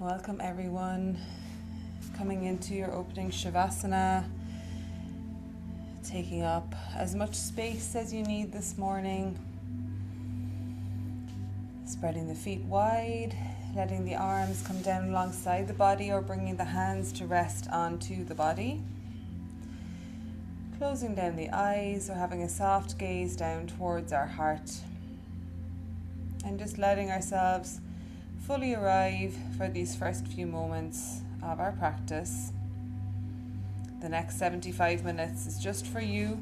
Welcome everyone, coming into your opening Shavasana, taking up as much space as you need this morning, spreading the feet wide, letting the arms come down alongside the body or bringing the hands to rest onto the body, closing down the eyes or having a soft gaze down towards our heart, and just letting ourselves fully arrive for these first few moments of our practice. The next 75 minutes is just for you.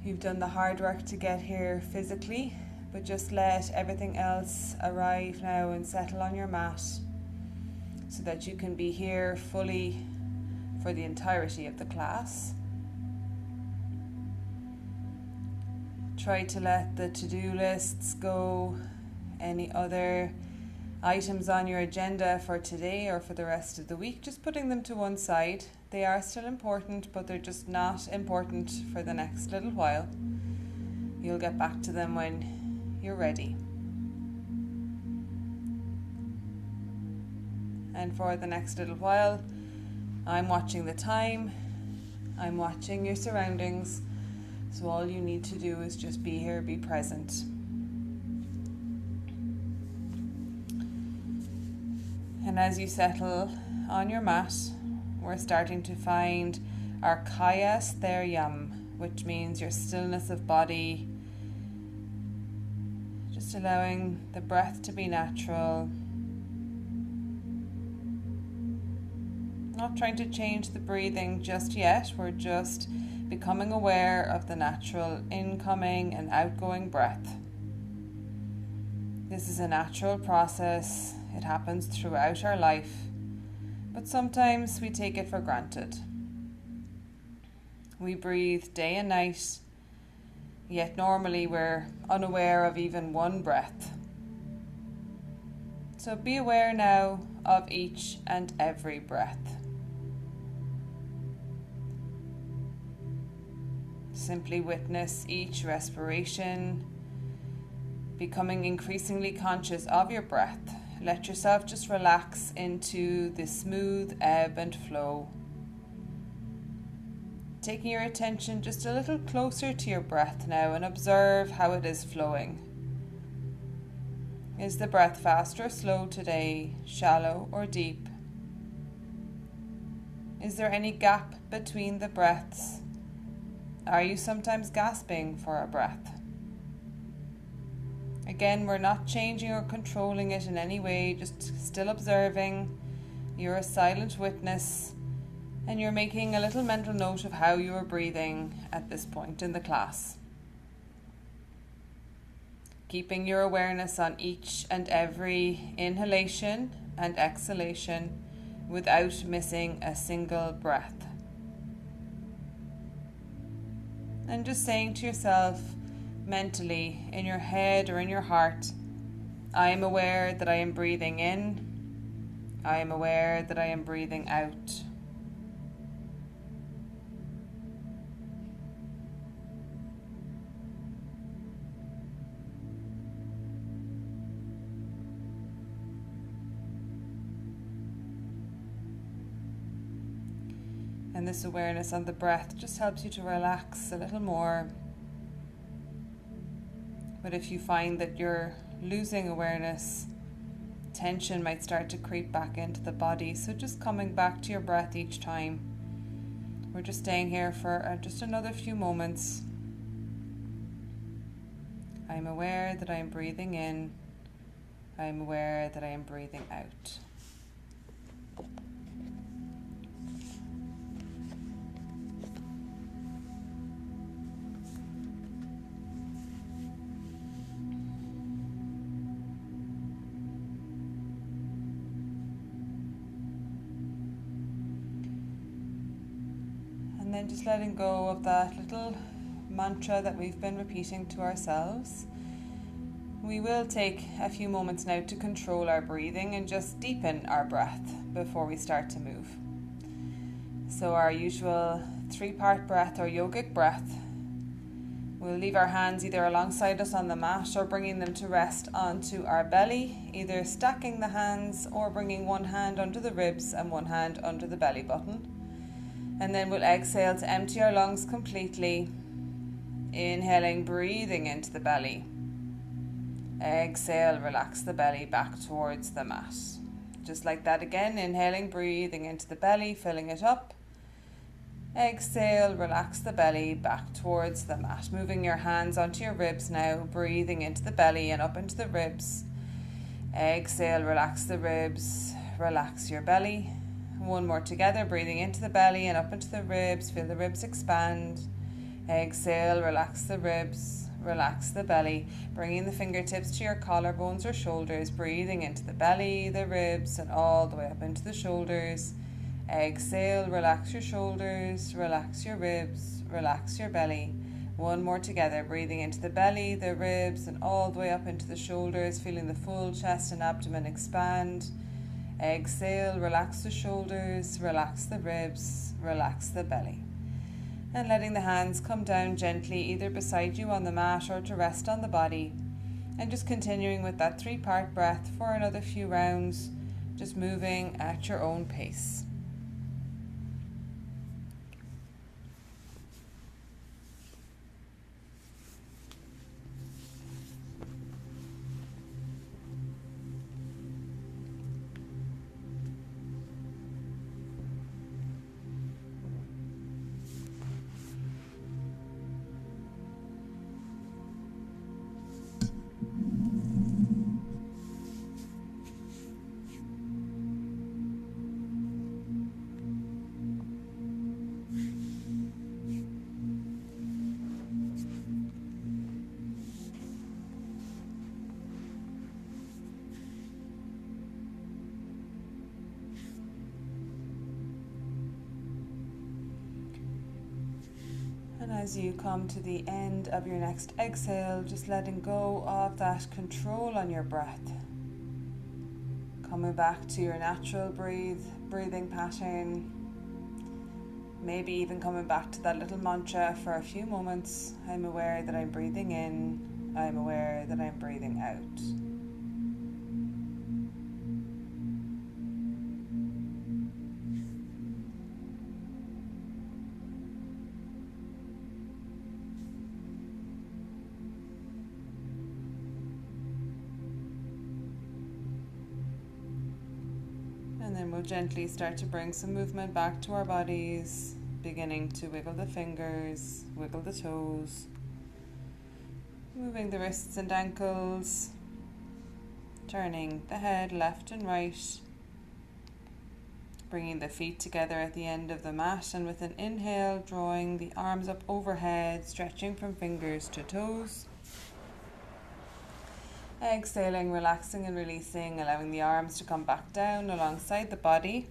You've done the hard work to get here physically, but just let everything else arrive now and settle on your mat so that you can be here fully for the entirety of the class. Try to let the to-do lists go, any other items on your agenda for today or for the rest of the week, just putting them to one side. They are still important, but they're just not important for the next little while. You'll get back to them when you're ready. And for the next little while, I'm watching the time, I'm watching your surroundings, so all you need to do is just be here, be present. And as you settle on your mat, we're starting to find our Kaya Stharyam, which means your stillness of body, just allowing the breath to be natural, not trying to change the breathing just yet. We're just becoming aware of the natural incoming and outgoing breath. This is a natural process. It happens throughout our life, but sometimes we take it for granted. We breathe day and night, yet normally we're unaware of even one breath. So be aware now of each and every breath. Simply witness each respiration, becoming increasingly conscious of your breath. Let yourself just relax into the smooth ebb and flow. Taking your attention just a little closer to your breath now and observe how it is flowing. Is the breath fast or slow today, shallow or deep? Is there any gap between the breaths? Are you sometimes gasping for a breath? Again, we're not changing or controlling it in any way, just still observing. You're a silent witness, and you're making a little mental note of how you are breathing at this point in the class. Keeping your awareness on each and every inhalation and exhalation without missing a single breath. And just saying to yourself, mentally, in your head or in your heart, I am aware that I am breathing in. I am aware that I am breathing out. And this awareness on the breath just helps you to relax a little more. But if you find that you're losing awareness, tension might start to creep back into the body. So just coming back to your breath each time. We're just staying here for just another few moments. I'm aware that I am breathing in. I'm aware that I am breathing out. And then just letting go of that little mantra that we've been repeating to ourselves. We will take a few moments now to control our breathing and just deepen our breath before we start to move. So our usual 3-part breath or yogic breath. We'll leave our hands either alongside us on the mat or bringing them to rest onto our belly, either stacking the hands or bringing one hand under the ribs and one hand under the belly button. And then we'll exhale to empty our lungs completely. Inhaling, breathing into the belly. Exhale, relax the belly back towards the mat. Just like that again, inhaling, breathing into the belly, filling it up. Exhale, relax the belly back towards the mat. Moving your hands onto your ribs now, breathing into the belly and up into the ribs. Exhale, relax the ribs, relax your belly. One more together, breathing into the belly and up into the ribs. Feel the ribs expand. Exhale, relax the ribs, relax the belly. Bringing the fingertips to your collarbones or shoulders, breathing into the belly, the ribs, and all the way up into the shoulders. Exhale, relax your shoulders, relax your ribs, relax your belly. One more together, breathing into the belly, the ribs, and all the way up into the shoulders, feeling the full chest and abdomen expand. Exhale, relax the shoulders, relax the ribs, relax the belly. And letting the hands come down gently, either beside you on the mat or to rest on the body. And just continuing with that 3-part breath for another few rounds, just moving at your own pace. And as you come to the end of your next exhale, just letting go of that control on your breath. Coming back to your natural breathing pattern. Maybe even coming back to that little mantra for a few moments. I'm aware that I'm breathing in. I'm aware that I'm breathing out. And then we'll gently start to bring some movement back to our bodies, beginning to wiggle the fingers, wiggle the toes, moving the wrists and ankles, turning the head left and right, bringing the feet together at the end of the mat, and with an inhale, drawing the arms up overhead, stretching from fingers to toes. Exhaling, relaxing and releasing, allowing the arms to come back down alongside the body.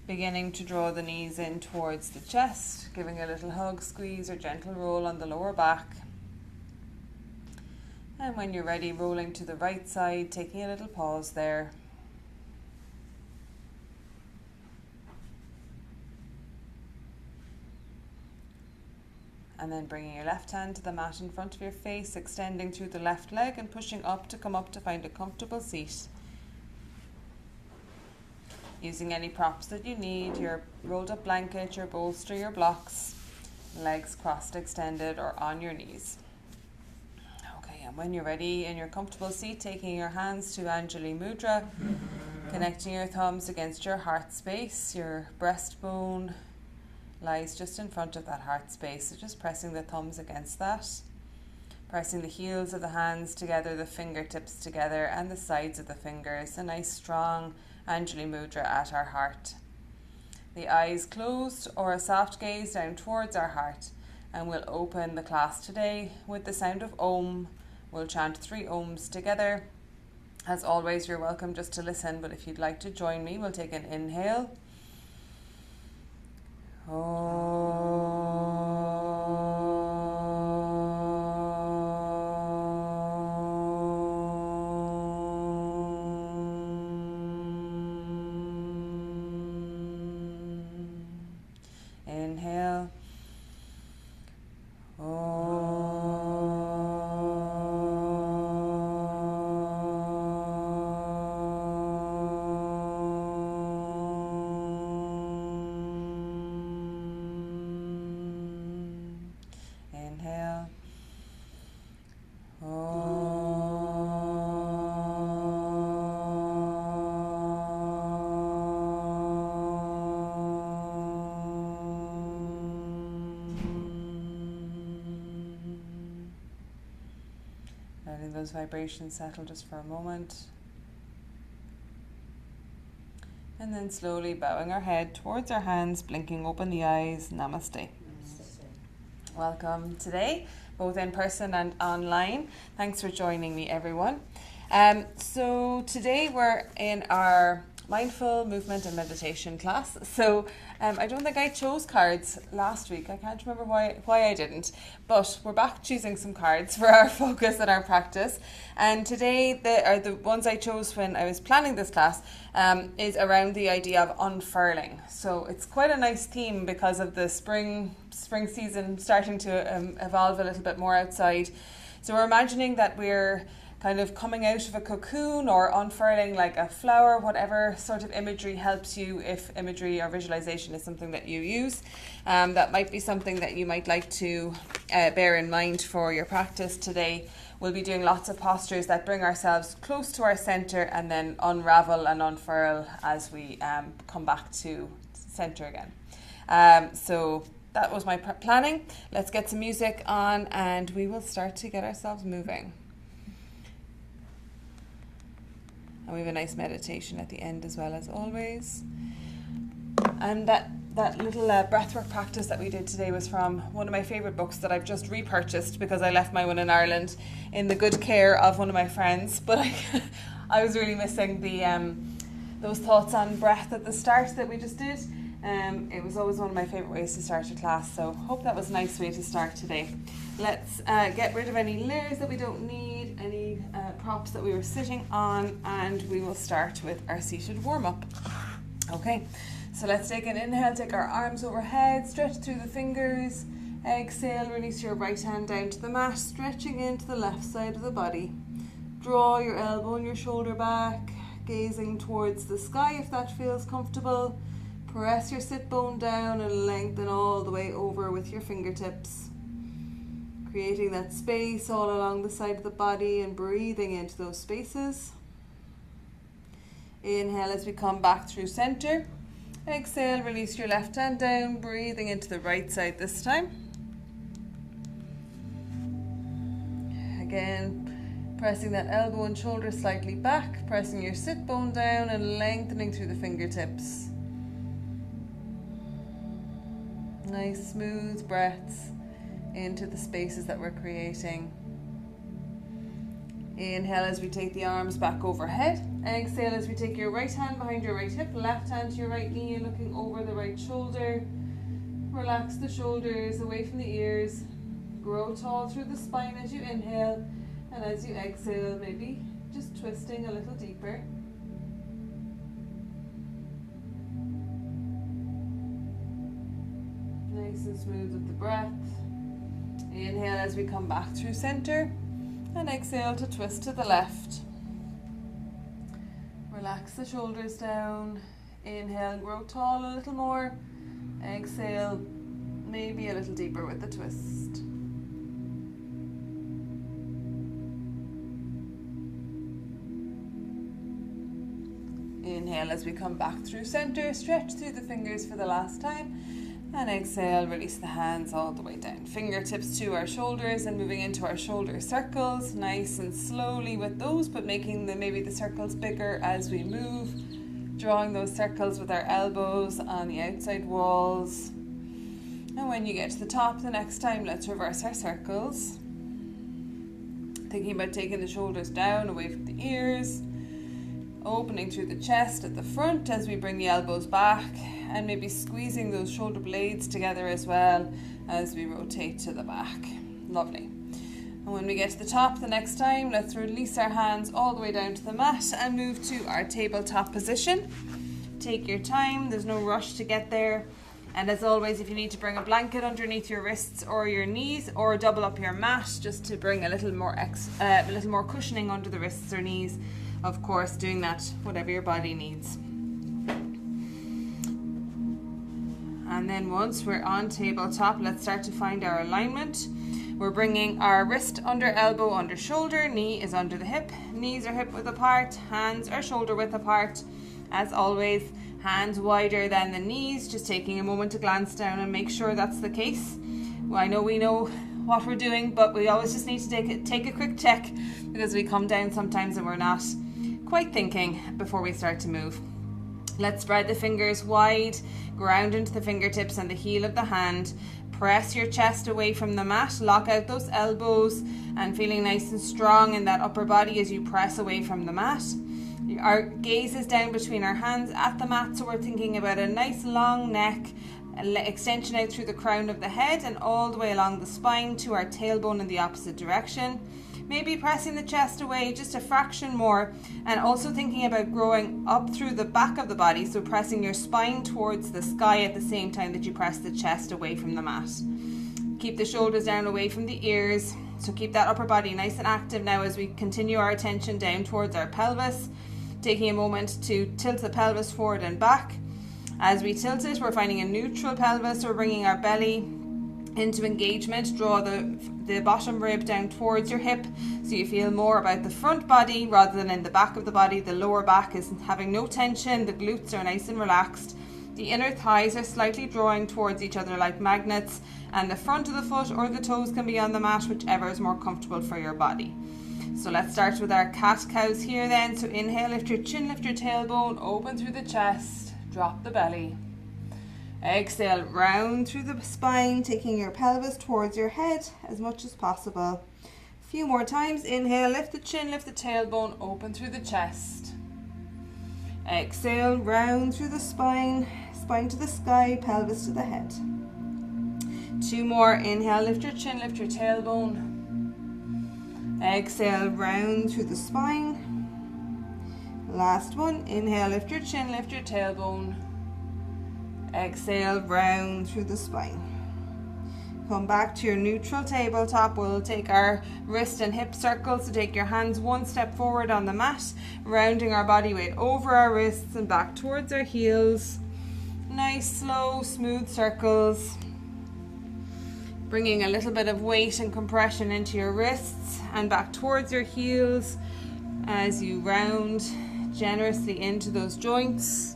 Beginning to draw the knees in towards the chest, giving a little hug, squeeze or gentle roll on the lower back. And when you're ready, rolling to the right side, taking a little pause there. And then bringing your left hand to the mat in front of your face, extending through the left leg and pushing up to come up to find a comfortable seat. Using any props that you need, your rolled up blanket, your bolster, your blocks, legs crossed, extended or on your knees. Okay, and when you're ready in your comfortable seat, taking your hands to Anjali Mudra, connecting your thumbs against your heart space, your breastbone lies just in front of that heart space, so just pressing the thumbs against that, pressing the heels of the hands together, the fingertips together and the sides of the fingers, a nice strong Anjali Mudra at our heart. The eyes closed or a soft gaze down towards our heart, and we'll open the class today with the sound of Om. We'll chant 3 Oms together. As always, you're welcome just to listen, but if you'd like to join me, we'll take an inhale. Inhale. Letting those vibrations settle just for a moment. And then slowly bowing our head towards our hands, blinking open the eyes. Namaste. Welcome today, both in person and online. Thanks for joining me, everyone. So today we're in our mindful movement and meditation class. So I don't think I chose cards last week. I can't remember why I didn't. But we're back choosing some cards for our focus and our practice. And today the ones I chose when I was planning this class is around the idea of unfurling. So it's quite a nice theme because of the spring season starting to evolve a little bit more outside. So we're imagining that we're kind of coming out of a cocoon or unfurling like a flower, whatever sort of imagery helps you, if imagery or visualization is something that you use. That might be something that you might like to bear in mind for your practice today. We'll be doing lots of postures that bring ourselves close to our center and then unravel and unfurl as we come back to center again. So that was my planning. Let's get some music on and we will start to get ourselves moving. And we have a nice meditation at the end as well, as always. And that little breathwork practice that we did today was from one of my favourite books that I've just repurchased because I left my one in Ireland in the good care of one of my friends. But I was really missing those thoughts on breath at the start that we just did. It was always one of my favourite ways to start a class, so hope that was a nice way to start today. Let's get rid of any layers that we don't need, any props that we were sitting on, and we will start with our seated warm-up. Okay, so let's take an inhale, take our arms overhead, stretch through the fingers, exhale, release your right hand down to the mat, stretching into the left side of the body. Draw your elbow and your shoulder back, gazing towards the sky if that feels comfortable. Press your sit bone down and lengthen all the way over with your fingertips. Creating that space all along the side of the body and breathing into those spaces. Inhale as we come back through center. Exhale, release your left hand down, breathing into the right side this time. Again, pressing that elbow and shoulder slightly back, pressing your sit bone down and lengthening through the fingertips. Nice smooth breaths into the spaces that we're creating. Inhale as we take the arms back overhead. Exhale as we take your right hand behind your right hip, left hand to your right knee and looking over the right shoulder. Relax the shoulders away from the ears. Grow tall through the spine as you inhale, and as you exhale, maybe just twisting a little deeper. Nice and smooth with the breath. Inhale as we come back through center, and exhale to twist to the left. Relax the shoulders down. Inhale, grow tall a little more. Exhale, maybe a little deeper with the twist. Inhale as we come back through center, stretch through the fingers for the last time. And exhale, release the hands all the way down. Fingertips to our shoulders and moving into our shoulder circles, nice and slowly with those, but making maybe the circles bigger as we move. Drawing those circles with our elbows on the outside walls. And when you get to the top the next time, let's reverse our circles. Thinking about taking the shoulders down, away from the ears. Opening through the chest at the front as we bring the elbows back. And maybe squeezing those shoulder blades together as well as we rotate to the back. Lovely. And when we get to the top the next time, let's release our hands all the way down to the mat and move to our tabletop position. Take your time, there's no rush to get there. And as always, if you need to bring a blanket underneath your wrists or your knees, or double up your mat just to bring a little more cushioning under the wrists or knees, of course, doing that whatever your body needs. And then once we're on tabletop, let's start to find our alignment. We're bringing our wrist under elbow, under shoulder, knee is under the hip, knees are hip width apart, hands are shoulder width apart. As always, hands wider than the knees, just taking a moment to glance down and make sure that's the case. Well, I know we know what we're doing, but we always just need to take a quick check, because we come down sometimes and we're not quite thinking before we start to move. Let's spread the fingers wide, ground into the fingertips and the heel of the hand. Press your chest away from the mat, lock out those elbows and feeling nice and strong in that upper body as you press away from the mat. Our gaze is down between our hands at the mat, so we're thinking about a nice long neck, extension out through the crown of the head and all the way along the spine to our tailbone in the opposite direction. Maybe pressing the chest away just a fraction more, and also thinking about growing up through the back of the body, so pressing your spine towards the sky at the same time that you press the chest away from the mat. Keep the shoulders down away from the ears, so keep that upper body nice and active now as we continue our attention down towards our pelvis, taking a moment to tilt the pelvis forward and back. As we tilt it, we're finding a neutral pelvis, so we're bringing our belly into engagement. Draw the bottom rib down towards your hip, so you feel more about the front body rather than in the back of the body. The lower back is having no tension, the glutes are nice and relaxed, the inner thighs are slightly drawing towards each other like magnets, and the front of the foot or the toes can be on the mat, whichever is more comfortable for your body. So let's start with our cat-cows here then. So inhale, lift your chin, lift your tailbone, open through the chest, drop the belly. Exhale, round through the spine, taking your pelvis towards your head as much as possible. A few more times. Inhale, lift the chin, lift the tailbone, open through the chest. Exhale, round through the spine, spine to the sky, pelvis to the head. 2 more. Inhale, lift your chin, lift your tailbone. Exhale, round through the spine. Last one. Inhale, lift your chin, lift your tailbone. Exhale, round through the spine. Come back to your neutral tabletop. We'll take our wrist and hip circles. So take your hands 1 step forward on the mat, rounding our body weight over our wrists and back towards our heels. Nice, slow, smooth circles. Bringing a little bit of weight and compression into your wrists and back towards your heels as you round generously into those joints.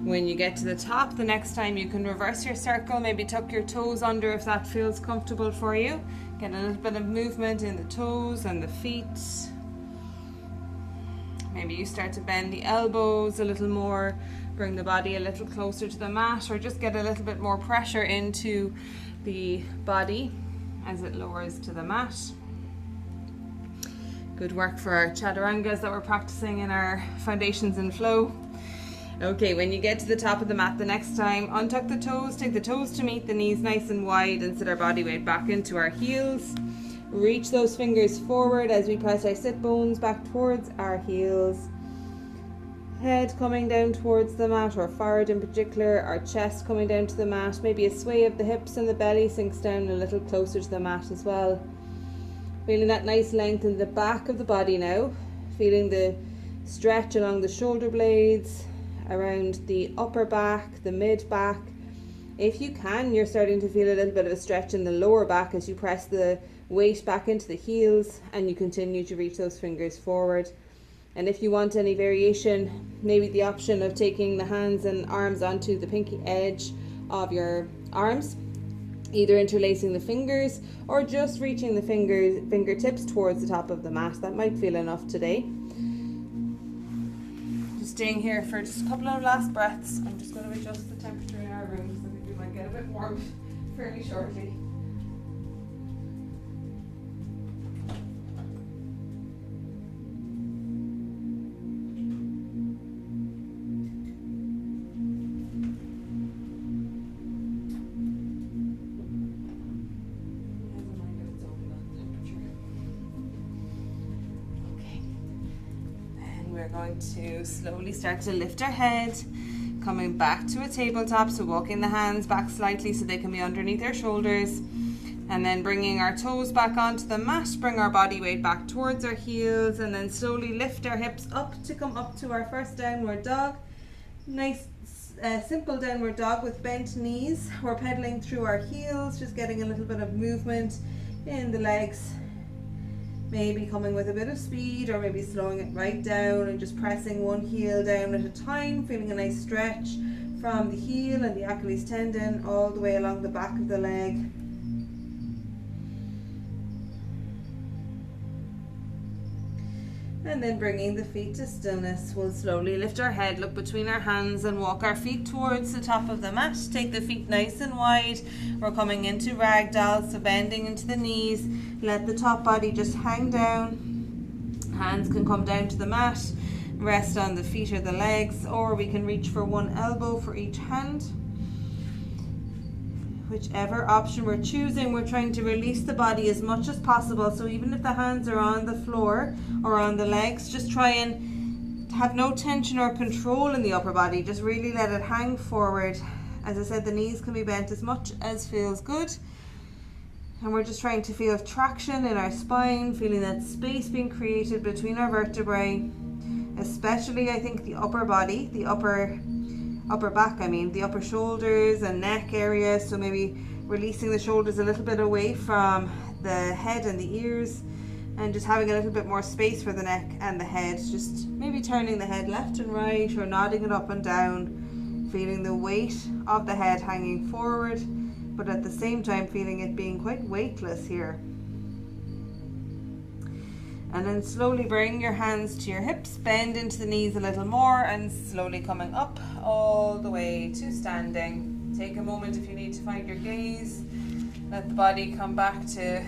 When you get to the top, the next time you can reverse your circle, maybe tuck your toes under if that feels comfortable for you. Get a little bit of movement in the toes and the feet. Maybe you start to bend the elbows a little more, bring the body a little closer to the mat, or just get a little bit more pressure into the body as it lowers to the mat. Good work for our chaturangas that we're practicing in our foundations and flow. Okay, when you get to the top of the mat the next time, untuck the toes, take the toes to meet the knees nice and wide and sit our body weight back into our heels. Reach those fingers forward as we press our sit bones back towards our heels. Head coming down towards the mat, or forward in particular, our chest coming down to the mat. Maybe a sway of the hips and the belly sinks down a little closer to the mat as well. Feeling that nice length in the back of the body now. Feeling the stretch along the shoulder blades, around the upper back, the mid back. If you can, you're starting to feel a little bit of a stretch in the lower back as you press the weight back into the heels and you continue to reach those fingers forward. And if you want any variation, maybe the option of taking the hands and arms onto the pinky edge of your arms, either interlacing the fingers or just reaching the fingertips towards the top of the mat. That might feel enough today. Staying here for just a couple of last breaths. I'm just going to adjust the temperature in our room because I think we might get a bit warm fairly shortly. We're going to slowly start to lift our head, coming back to a tabletop, so walking the hands back slightly so they can be underneath our shoulders, and then bringing our toes back onto the mat, bring our body weight back towards our heels, and then slowly lift our hips up to come up to our first downward dog. Nice simple downward dog with bent knees. We're pedaling through our heels, just getting a little bit of movement in the legs. Maybe coming with a bit of speed, or maybe slowing it right down and just pressing one heel down at a time, feeling a nice stretch from the heel and the Achilles tendon all the way along the back of the leg. And then bringing the feet to stillness, we'll slowly lift our head, look between our hands and walk our feet towards the top of the mat. Take the feet nice and wide. We're coming into ragdoll, so bending into the knees. Let the top body just hang down. Hands can come down to the mat. Rest on the feet or the legs, or we can reach for one elbow for each hand. Whichever option we're choosing, we're trying to release the body as much as possible. So even if the hands are on the floor or on the legs, just try and have no tension or control in the upper body. Just really let it hang forward. As I said, the knees can be bent as much as feels good. And we're just trying to feel traction in our spine, feeling that space being created between our vertebrae. Especially, I think, the upper body, the upper back, the upper shoulders and neck area. So maybe releasing the shoulders a little bit away from the head and the ears, and just having a little bit more space for the neck and the head. Just maybe turning the head left and right, or nodding it up and down, feeling the weight of the head hanging forward, but at the same time feeling it being quite weightless here. And then slowly bring your hands to your hips, bend into the knees a little more, and slowly coming up all the way to standing. Take a moment if you need to find your gaze. Let the body come back to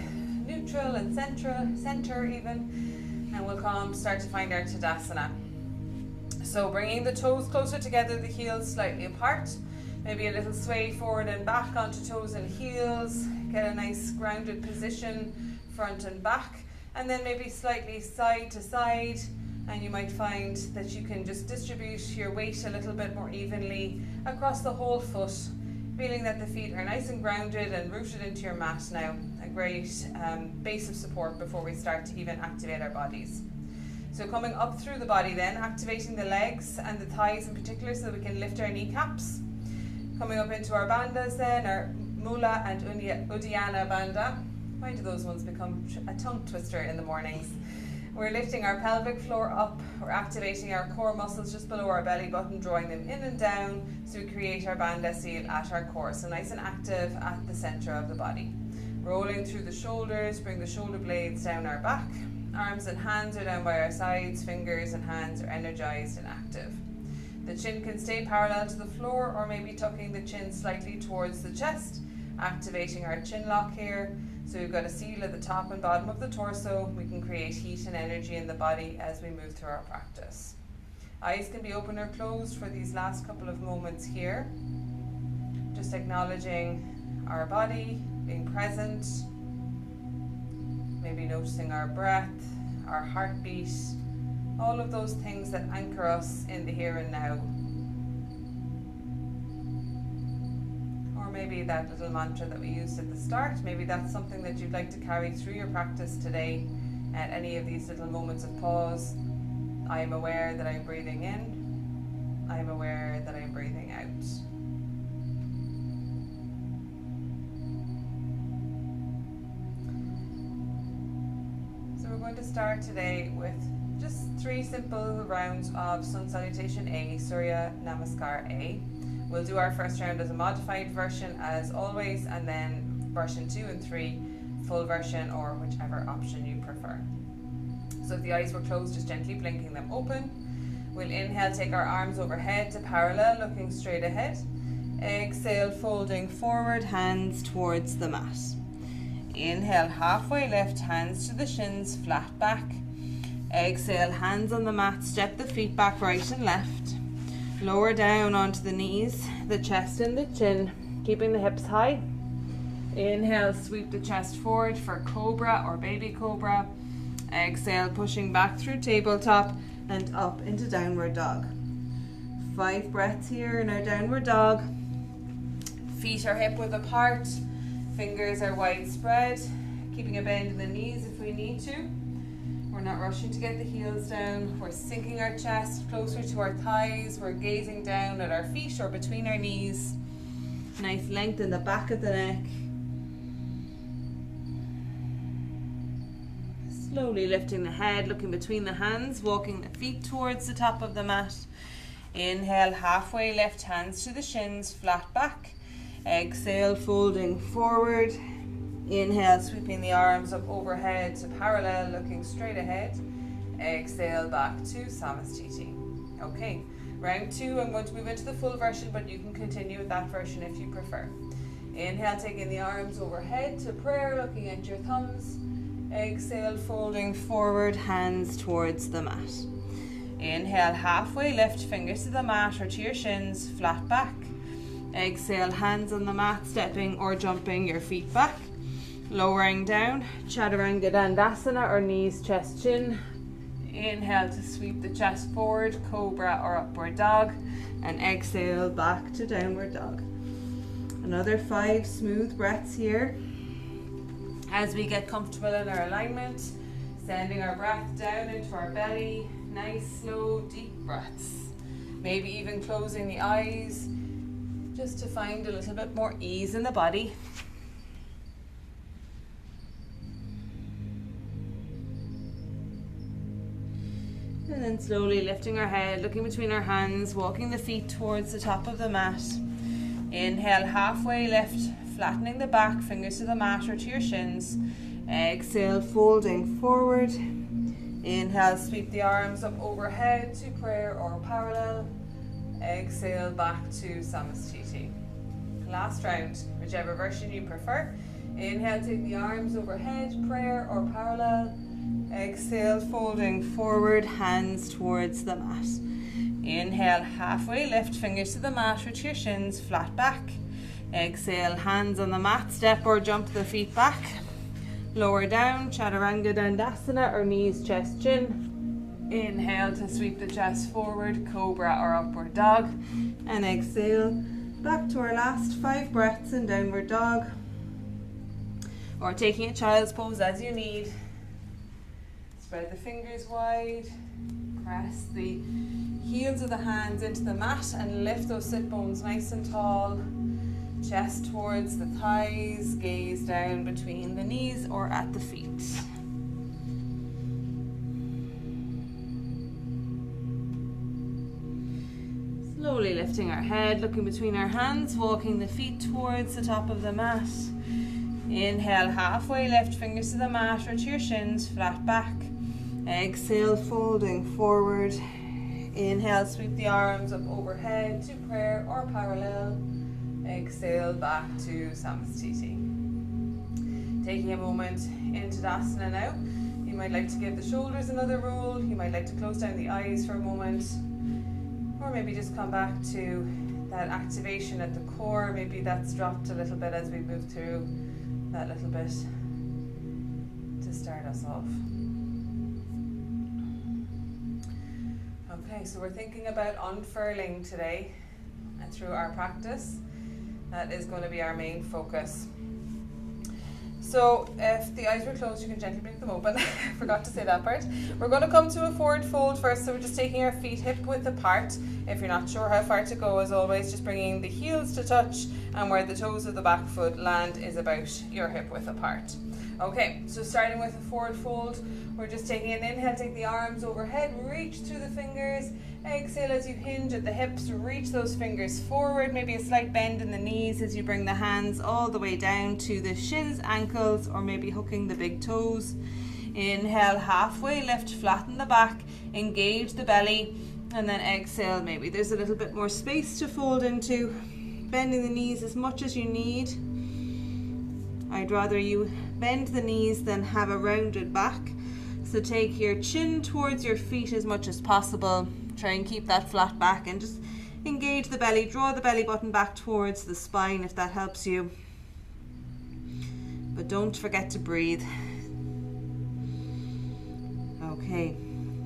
neutral and center even. And we'll start to find our Tadasana. So bringing the toes closer together, the heels slightly apart. Maybe a little sway forward and back onto toes and heels. Get a nice grounded position, front and back. And then maybe slightly side to side, and you might find that you can just distribute your weight a little bit more evenly across the whole foot, feeling that the feet are nice and grounded and rooted into your mat now. A great base of support before we start to even activate our bodies. So coming up through the body then, activating the legs and the thighs in particular so we can lift our kneecaps. Coming up into our bandhas then, our Mula and Uddiyana Bandha. Why do those ones become a tongue twister in the mornings? We're lifting our pelvic floor up. We're activating our core muscles just below our belly button, drawing them in and down so we create our Bandha seal at our core. So nice and active at the center of the body. Rolling through the shoulders, bring the shoulder blades down our back. Arms and hands are down by our sides. Fingers and hands are energized and active. The chin can stay parallel to the floor, or maybe tucking the chin slightly towards the chest. Activating our chin lock here. So we've got a seal at the top and bottom of the torso. We can create heat and energy in the body as we move through our practice. Eyes can be open or closed for these last couple of moments here. Just acknowledging our body, being present. Maybe noticing our breath, our heartbeat, all of those things that anchor us in the here and now. Maybe that little mantra that we used at the start, maybe that's something that you'd like to carry through your practice today at any of these little moments of pause. I am aware that I'm breathing in. I am aware that I'm breathing out. So we're going to start today with just 3 simple rounds of Sun Salutation A, Surya Namaskar A. We'll do our first round as a modified version as always, and then version 2 and 3, full version, or whichever option you prefer. So if the eyes were closed, just gently blinking them open. We'll inhale, take our arms overhead to parallel, looking straight ahead. Exhale, folding forward, hands towards the mat. Inhale, halfway lift, hands to the shins, flat back. Exhale, hands on the mat, step the feet back right and left. Lower down onto the knees, the chest and the chin, keeping the hips high. Inhale, sweep the chest forward for Cobra or Baby Cobra. Exhale, pushing back through tabletop and up into Downward Dog. 5 breaths here in our Downward Dog. Feet are hip width apart, fingers are widespread, keeping a bend in the knees if we need to. We're not rushing to get the heels down. We're sinking our chest closer to our thighs. We're gazing down at our feet or between our knees. Nice length in the back of the neck. Slowly lifting the head, looking between the hands, walking the feet towards the top of the mat. Inhale, halfway lift, hands to the shins, flat back. Exhale, folding forward. Inhale, sweeping the arms up overhead to parallel, looking straight ahead. Exhale, back to Samastiti. Okay, round 2, I'm going to move into the full version, but you can continue with that version if you prefer. Inhale, taking the arms overhead to prayer, looking at your thumbs. Exhale, folding forward, hands towards the mat. Inhale, halfway lift, fingers to the mat or to your shins, flat back. Exhale, hands on the mat, stepping or jumping your feet back. Lowering down, Chaturanga Dandasana or knees, chest, chin. Inhale to sweep the chest forward, Cobra or Upward Dog. And exhale, back to Downward Dog. Another 5 smooth breaths here. As we get comfortable in our alignment, sending our breath down into our belly. Nice, slow, deep breaths. Maybe even closing the eyes, just to find a little bit more ease in the body. And then slowly lifting our head, looking between our hands, walking the feet towards the top of the mat. Inhale, halfway lift, flattening the back, fingers to the mat or to your shins. Exhale, folding forward. Inhale, sweep the arms up overhead to prayer or parallel. Exhale, back to Samastiti. Last round, whichever version you prefer. Inhale, take the arms overhead, prayer or parallel. Exhale, folding forward, hands towards the mat. Inhale, halfway lift, fingers to the mat or to your shins, flat back. Exhale, hands on the mat, step or jump the feet back. Lower down, Chaturanga Dandasana or knees, chest, chin. Inhale to sweep the chest forward, Cobra or Upward Dog. And exhale, back to our last 5 breaths in Downward Dog. Or taking a child's pose as you need. Spread the fingers wide. Press the heels of the hands into the mat and lift those sit bones nice and tall. Chest towards the thighs, gaze down between the knees or at the feet. Slowly lifting our head, looking between our hands, walking the feet towards the top of the mat. Inhale, halfway lift, fingers to the mat or to your shins, flat back. Exhale, folding forward. Inhale, sweep the arms up overhead to prayer or parallel. Exhale, back to Samastiti. Taking a moment into Tadasana now. You might like to give the shoulders another roll. You might like to close down the eyes for a moment. Or maybe just come back to that activation at the core. Maybe that's dropped a little bit as we move through that little bit to start us off. Okay, so we're thinking about unfurling today, and through our practice, that is going to be our main focus. So if the eyes were closed, you can gently blink them open. Forgot to say that part. We're going to come to a forward fold first, so we're just taking our feet hip width apart. If you're not sure how far to go, as always, just bringing the heels to touch, and where the toes of the back foot land is about your hip width apart. Okay, so starting with a forward fold, we're just taking an inhale, take the arms overhead, reach through the fingers. Exhale as you hinge at the hips, reach those fingers forward, maybe a slight bend in the knees as you bring the hands all the way down to the shins, ankles, or maybe hooking the big toes. Inhale, halfway lift, flatten the back, engage the belly, and then exhale, maybe there's a little bit more space to fold into, bending the knees as much as you need. I'd rather you bend the knees than have a rounded back. So take your chin towards your feet as much as possible. Try and keep that flat back and just engage the belly. Draw the belly button back towards the spine if that helps you. But don't forget to breathe. Okay,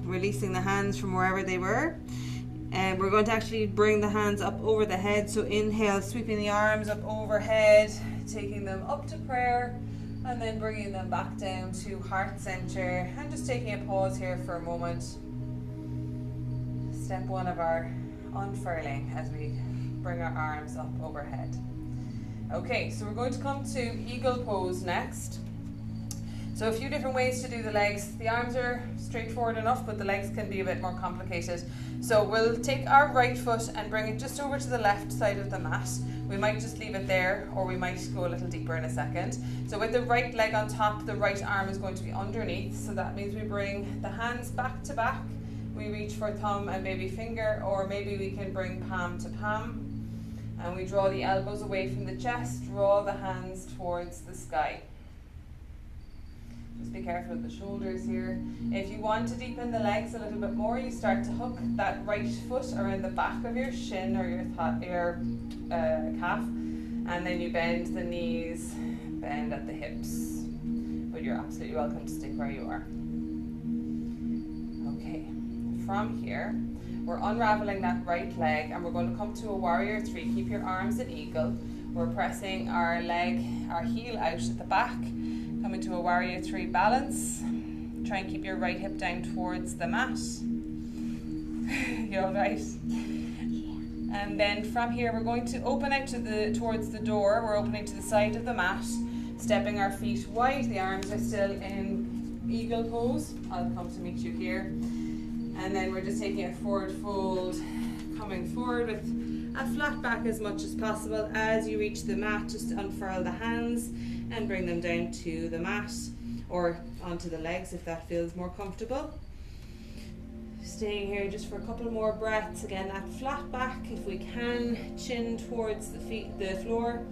releasing the hands from wherever they were. And we're going to actually bring the hands up over the head. So inhale, sweeping the arms up overhead, taking them up to prayer, and then bringing them back down to heart center, and just taking a pause here for a moment. Step 1 of our unfurling as we bring our arms up overhead. Okay, so we're going to come to eagle pose next. So So a few different ways to do the legs. The arms are straightforward enough, but the legs can be a bit more complicated. So we'll take our right foot and bring it just over to the left side of the mat. We might just leave it there, or we might go a little deeper in a second. So with the right leg on top, the right arm is going to be underneath. So that means we bring the hands back to back. We reach for thumb and baby finger, or maybe we can bring palm to palm. And we draw the elbows away from the chest, draw the hands towards the sky. Just be careful of the shoulders here. If you want to deepen the legs a little bit more, you start to hook that right foot around the back of your shin or your calf, and then you bend the knees, bend at the hips. But you're absolutely welcome to stick where you are. Okay, from here, we're unraveling that right leg and we're going to come to a warrior three. Keep your arms at eagle. We're pressing our heel out at the back. Come into a warrior three balance. Try and keep your right hip down towards the mat. You all right? And then from here we're going to open out towards the door. We're opening to the side of the mat, stepping our feet wide. The arms are still in eagle pose. I'll come to meet you here. And then we're just taking a forward fold, coming forward with a flat back as much as possible. As you reach the mat, just unfurl the hands and bring them down to the mat or onto the legs if that feels more comfortable. Staying here just for a couple more breaths. Again, that flat back if we can, chin towards the floor,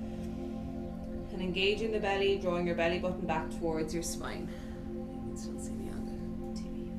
and engaging the belly, drawing your belly button back towards your spine. You can still see me on the TV.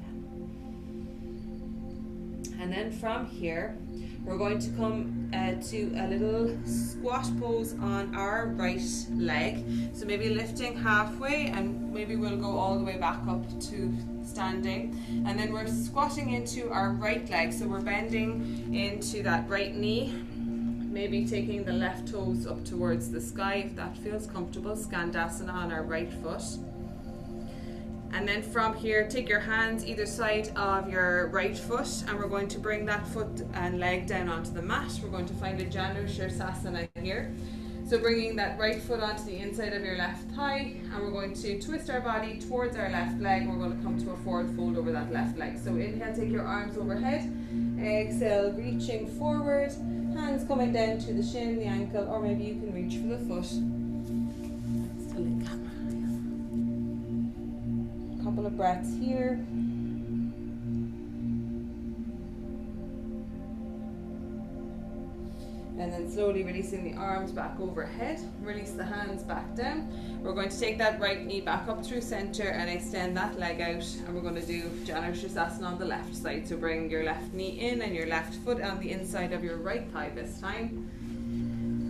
And then from here, we're going to come to a little squat pose on our right leg. So maybe lifting halfway, and maybe we'll go all the way back up to standing. And then we're squatting into our right leg. So we're bending into that right knee, maybe taking the left toes up towards the sky if that feels comfortable. Skandasana on our right foot. And then from here, take your hands either side of your right foot, and we're going to bring that foot and leg down onto the mat. We're going to find a Janu Shirsasana here. So bringing that right foot onto the inside of your left thigh, and we're going to twist our body towards our left leg. We're going to come to a forward fold over that left leg. So inhale, take your arms overhead. Exhale, reaching forward, hands coming down to the shin, the ankle, or maybe you can reach for the foot. Still in camera. Couple of breaths here. And then slowly releasing the arms back overhead. Release the hands back down. We're going to take that right knee back up through center and extend that leg out. And we're going to do Janu Shirsasana on the left side. So bring your left knee in and your left foot on the inside of your right thigh this time.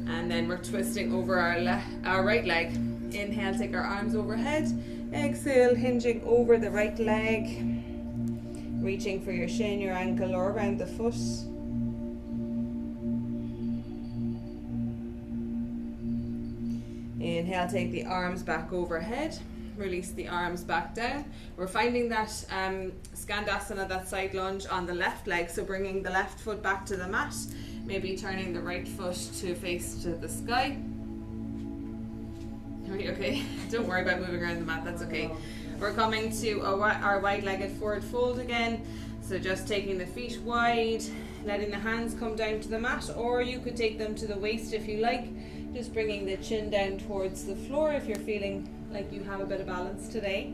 And then we're twisting over our right leg. Inhale, take our arms overhead. Exhale, hinging over the right leg, reaching for your shin, your ankle, or around the foot. Inhale, take the arms back overhead, release the arms back down. We're finding that Skandasana, that side lunge on the left leg, so bringing the left foot back to the mat, maybe turning the right foot to face to the sky. Okay, don't worry about moving around the mat, that's okay. We're coming to our wide-legged forward fold again. So just taking the feet wide, letting the hands come down to the mat, or you could take them to the waist if you like. Just bringing the chin down towards the floor if you're feeling like you have a bit of balance today.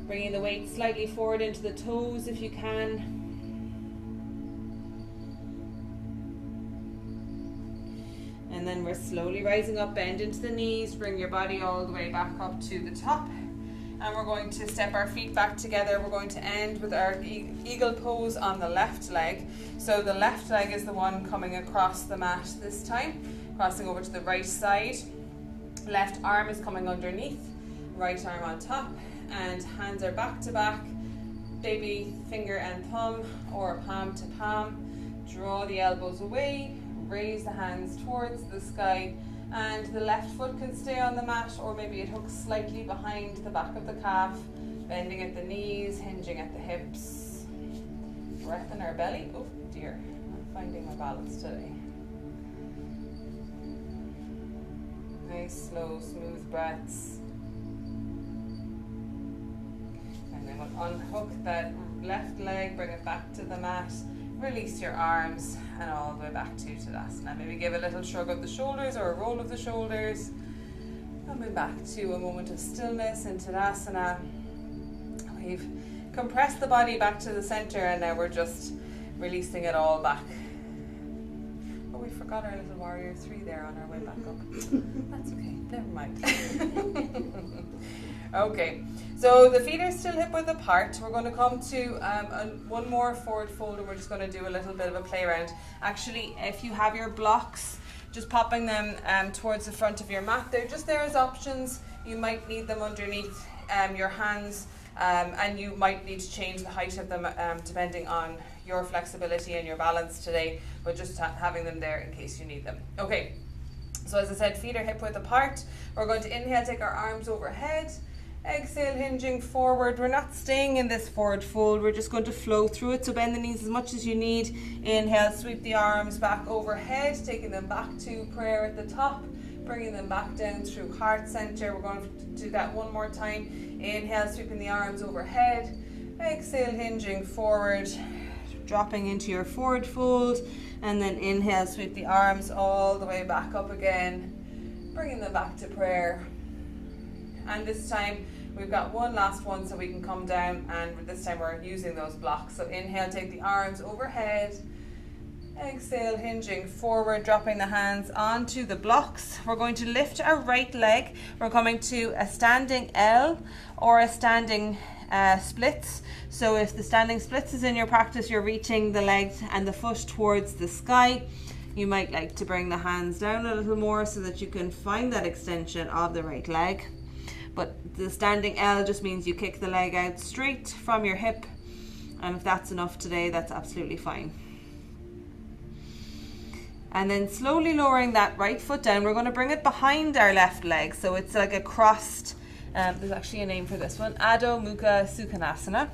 Bringing the weight slightly forward into the toes if you can. And then we're slowly rising up, bend into the knees, bring your body all the way back up to the top. And we're going to step our feet back together. We're going to end with our eagle pose on the left leg. So the left leg is the one coming across the mat this time, crossing over to the right side. Left arm is coming underneath, right arm on top, and hands are back to back, baby finger and thumb, or palm to palm. Draw the elbows away. Raise the hands towards the sky, and the left foot can stay on the mat, or maybe it hooks slightly behind the back of the calf, bending at the knees, hinging at the hips. Breath in our belly. Oh dear, I'm finding my balance today. Nice, slow, smooth breaths. And then we'll unhook that left leg, bring it back to the mat, release your arms, and all the way back to Tadasana. Maybe give a little shrug of the shoulders or a roll of the shoulders. Coming back to a moment of stillness in Tadasana. We've compressed the body back to the center, and now we're just releasing it all back. Oh, we forgot our little warrior 3 there on our way back up. That's okay, never mind. Okay, so the feet are still hip width apart. We're going to come to one more forward fold, and we're just going to do a little bit of a play around. Actually, if you have your blocks, just popping them towards the front of your mat. They're just there as options. You might need them underneath your hands, and you might need to change the height of them depending on your flexibility and your balance today, but just having them there in case you need them. Okay, so as I said, feet are hip width apart. We're going to inhale, take our arms overhead. Exhale, hinging forward. We're not staying in this forward fold. We're just going to flow through it. So bend the knees as much as you need. Inhale, sweep the arms back overhead, taking them back to prayer at the top, bringing them back down through heart center. We're going to do that one more time. Inhale, sweeping the arms overhead. Exhale, hinging forward, dropping into your forward fold. And then inhale, sweep the arms all the way back up again, bringing them back to prayer. And this time we've got one last one, so we can come down, and this time we're using those blocks. So inhale, take the arms overhead. Exhale, hinging forward, dropping the hands onto the blocks. We're going to lift our right leg. We're coming to a standing L or a standing splits. So if the standing splits is in your practice, you're reaching the legs and the foot towards the sky. You might like to bring the hands down a little more so that you can find that extension of the right leg. But the standing L just means you kick the leg out straight from your hip, and if that's enough today, that's absolutely fine. And then slowly lowering that right foot down, we're going to bring it behind our left leg, so it's like a crossed, there's actually a name for this one, Adho Mukha Sukhanasana.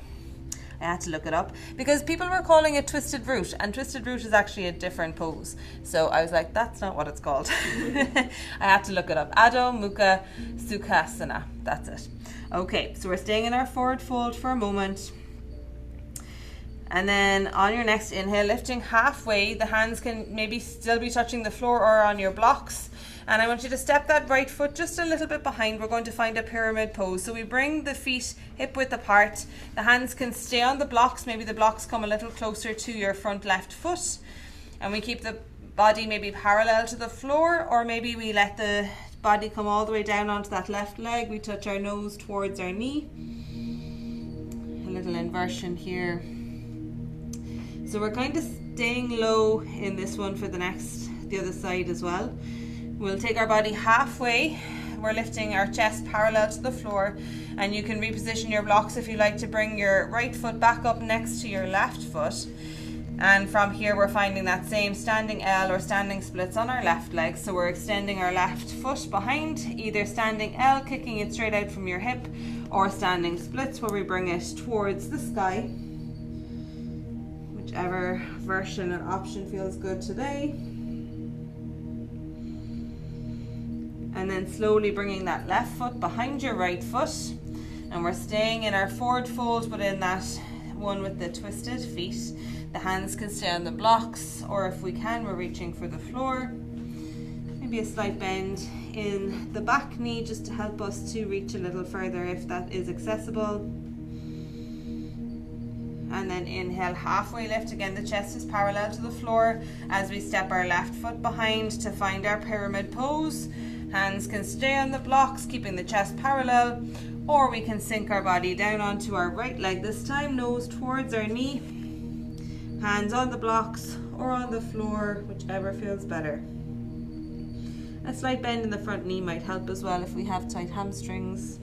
I had to look it up because people were calling it twisted root, and twisted root is actually a different pose. So I was like, that's not what it's called. I had to look it up. Adho Mukha Sukhasana. That's it. Okay, so we're staying in our forward fold for a moment. And then on your next inhale, lifting halfway, the hands can maybe still be touching the floor or on your blocks. And I want you to step that right foot just a little bit behind. We're going to find a pyramid pose. So we bring the feet hip width apart. The hands can stay on the blocks. Maybe the blocks come a little closer to your front left foot. And we keep the body maybe parallel to the floor, or maybe we let the body come all the way down onto that left leg. We touch our nose towards our knee. A little inversion here. So we're kind of staying low in this one for the other side as well. We'll take our body halfway. We're lifting our chest parallel to the floor, and you can reposition your blocks if you like to bring your right foot back up next to your left foot. And from here we're finding that same standing L or standing splits on our left leg. So we're extending our left foot behind, either standing L, kicking it straight out from your hip, or standing splits where we bring it towards the sky. Whichever version and option feels good today. And then slowly bringing that left foot behind your right foot. And we're staying in our forward fold, but in that one with the twisted feet. The hands can stay on the blocks, or if we can, we're reaching for the floor. Maybe a slight bend in the back knee just to help us to reach a little further if that is accessible. And then inhale, halfway lift. Again, the chest is parallel to the floor as we step our left foot behind to find our pyramid pose. Hands can stay on the blocks, keeping the chest parallel, or we can sink our body down onto our right leg this time, nose towards our knee. Hands on the blocks or on the floor, whichever feels better. A slight bend in the front knee might help as well if we have tight hamstrings.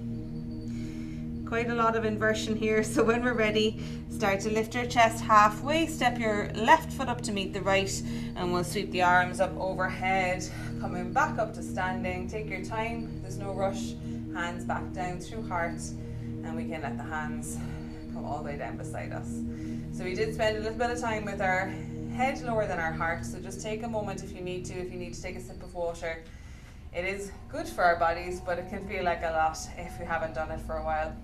Quite a lot of inversion here, so when we're ready, start to lift your chest halfway, step your left foot up to meet the right, and we'll sweep the arms up overhead, coming back up to standing. Take your time, there's no rush. Hands back down through heart, and we can let the hands come all the way down beside us. So we did spend a little bit of time with our head lower than our heart, so just take a moment if you need to take a sip of water. It is good for our bodies, but it can feel like a lot if we haven't done it for a while.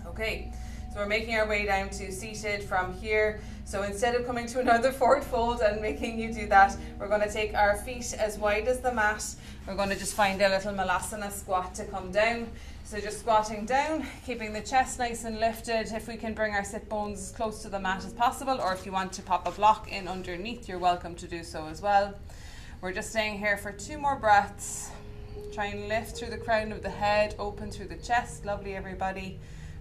Okay, so we're making our way down to seated from here. So instead of coming to another forward fold and making you do that, we're going to take our feet as wide as the mat. We're going to just find a little Malasana squat to come down. So just squatting down, keeping the chest nice and lifted. If we can bring our sit bones as close to the mat as possible, or if you want to pop a block in underneath, you're welcome to do so as well. We're just staying here for 2 more breaths. Try and lift through the crown of the head, open through the chest. Lovely, everybody.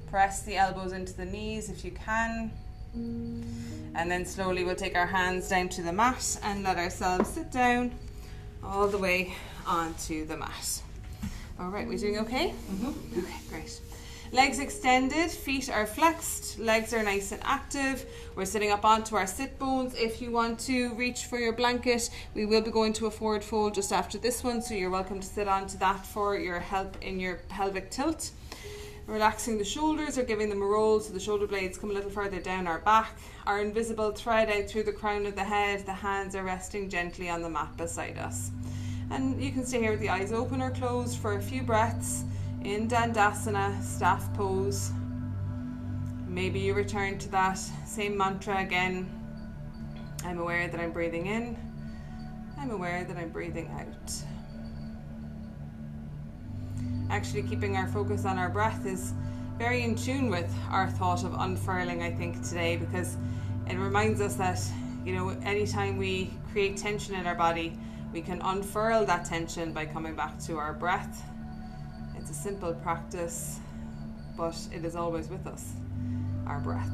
Press the elbows into the knees if you can. And then slowly we'll take our hands down to the mat and let ourselves sit down all the way onto the mat. All right, we doing okay? Mm-hmm. Okay, great. Legs extended, feet are flexed, legs are nice and active. We're sitting up onto our sit bones. If you want to reach for your blanket, we will be going to a forward fold just after this one, so you're welcome to sit onto that for your help in your pelvic tilt. Relaxing the shoulders or giving them a roll so the shoulder blades come a little further down our back. Our invisible thread out through the crown of the head. The hands are resting gently on the mat beside us. And you can stay here with the eyes open or closed for a few breaths in Dandasana, staff pose. Maybe you return to that same mantra again. I'm aware that I'm breathing in. I'm aware that I'm breathing out. Actually, keeping our focus on our breath is very in tune with our thought of unfurling, I think, today, because it reminds us that, anytime we create tension in our body, we can unfurl that tension by coming back to our breath. It's a simple practice, but it is always with us, our breath.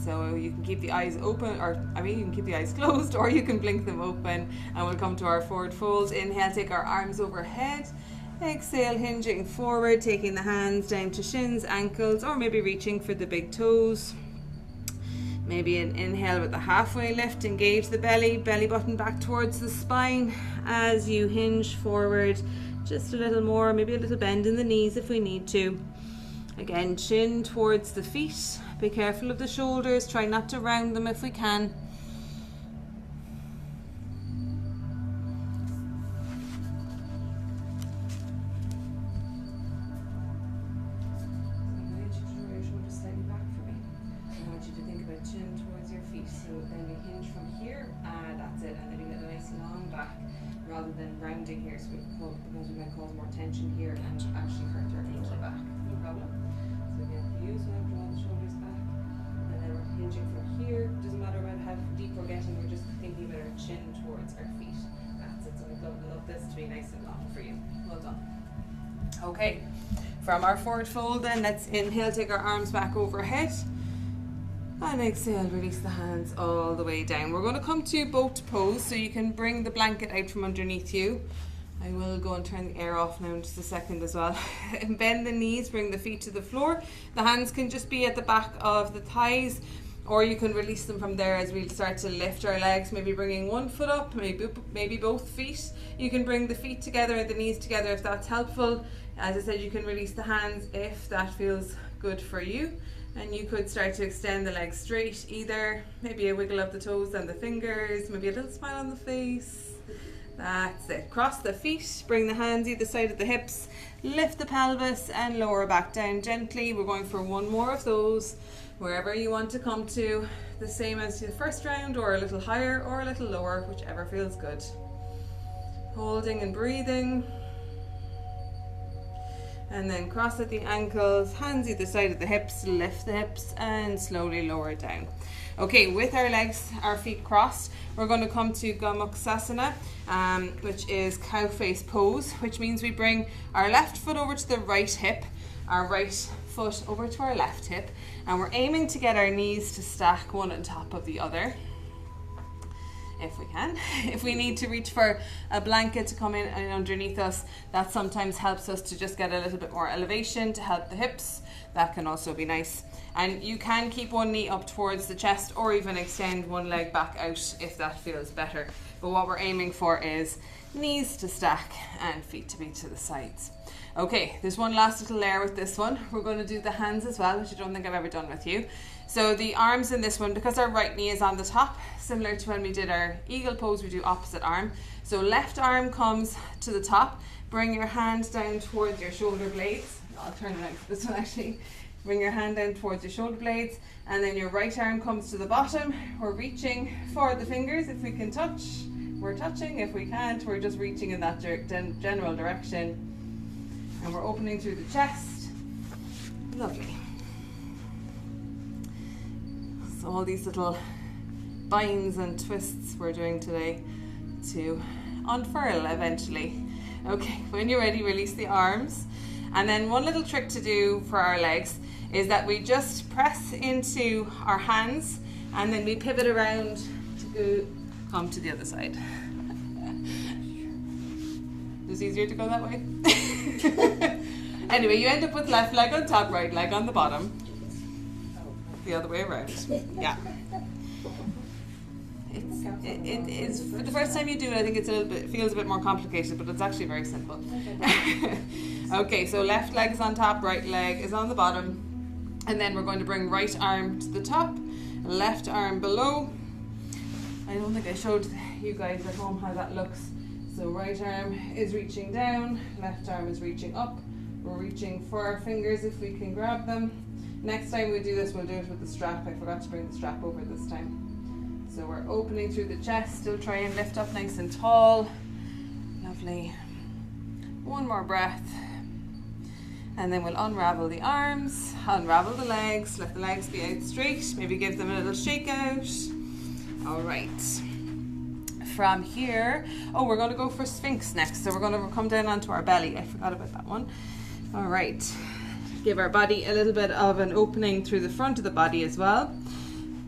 So you can keep the eyes open, you can keep the eyes closed, or you can blink them open, and we'll come to our forward fold. Inhale, take our arms overhead. Exhale, hinging forward, taking the hands down to shins, ankles, or maybe reaching for the big toes. Maybe an inhale with a halfway lift, engage the belly button back towards the spine as you hinge forward just a little more, maybe a little bend in the knees if we need to. Again, chin towards the feet. Be careful of the shoulders, try not to round them if we can. Rather than rounding here, so because we might cause more tension here and actually hurt our lower back. No problem. So again, use now, draw the shoulders back, and then we're hinging from here. Doesn't matter about how deep we're getting, we're just thinking about our chin towards our feet. That's it. So I'd love this to be nice and long for you. Well done. Okay, from our forward fold then, let's inhale, take our arms back overhead. And exhale, release the hands all the way down. We're going to come to boat pose, so you can bring the blanket out from underneath you. I will go and turn the air off now in just a second as well. And bend the knees, bring the feet to the floor. The hands can just be at the back of the thighs, or you can release them from there as we start to lift our legs, maybe bringing one foot up, maybe both feet. You can bring the feet together and the knees together if that's helpful. As I said, you can release the hands if that feels good for you. And you could start to extend the legs straight, either maybe a wiggle of the toes and the fingers, maybe a little smile on the face. That's it. Cross the feet, bring the hands either side of the hips, lift the pelvis and lower back down gently. We're going for one more of those, wherever you want to come to, the same as the first round, or a little higher or a little lower, whichever feels good. Holding and breathing. And then cross at the ankles, hands either side of the hips, lift the hips and slowly lower down. Okay, with our legs, our feet crossed, we're going to come to Gomukhsasana, which is cow face pose, which means we bring our left foot over to the right hip, our right foot over to our left hip, and we're aiming to get our knees to stack one on top of the other. If we can. If we need to reach for a blanket to come in and underneath us, that sometimes helps us to just get a little bit more elevation to help the hips. That can also be nice. And you can keep one knee up towards the chest, or even extend one leg back out if that feels better. But what we're aiming for is knees to stack and feet to be to the sides. Okay, there's one last little layer with this one. We're going to do the hands as well, which I don't think I've ever done with you. So the arms in this one, because our right knee is on the top, similar to when we did our eagle pose, we do opposite arm. So left arm comes to the top, bring your hand down towards your shoulder blades. I'll turn it out for this one actually. Bring your hand down towards your shoulder blades, and then your right arm comes to the bottom. We're reaching for the fingers. If we can touch, we're touching. If we can't, we're just reaching in that general direction. And we're opening through the chest. Lovely. So all these little binds and twists we're doing today to unfurl eventually. Okay, when you're ready, release the arms. And then one little trick to do for our legs is that we just press into our hands and then we pivot around to come to the other side. It's easier to go that way. Anyway, you end up with left leg on top, right leg on the bottom. The other way around. Yeah. It is, for the first time you do it, I think it's feels a bit more complicated, but it's actually very simple. Okay, so left leg is on top, right leg is on the bottom. And then we're going to bring right arm to the top, left arm below. I don't think I showed you guys at home how that looks. So right arm is reaching down, left arm is reaching up. We're reaching for our fingers if we can grab them. Next time we do this, we'll do it with the strap. I forgot to bring the strap over this time. So we're opening through the chest, still try and lift up nice and tall. Lovely. One more breath. And then we'll unravel the arms, unravel the legs, let the legs be out straight, maybe give them a little shake out. All right. From here, we're going to go for Sphinx next. So we're going to come down onto our belly. I forgot about that one. All right. Give our body a little bit of an opening through the front of the body as well.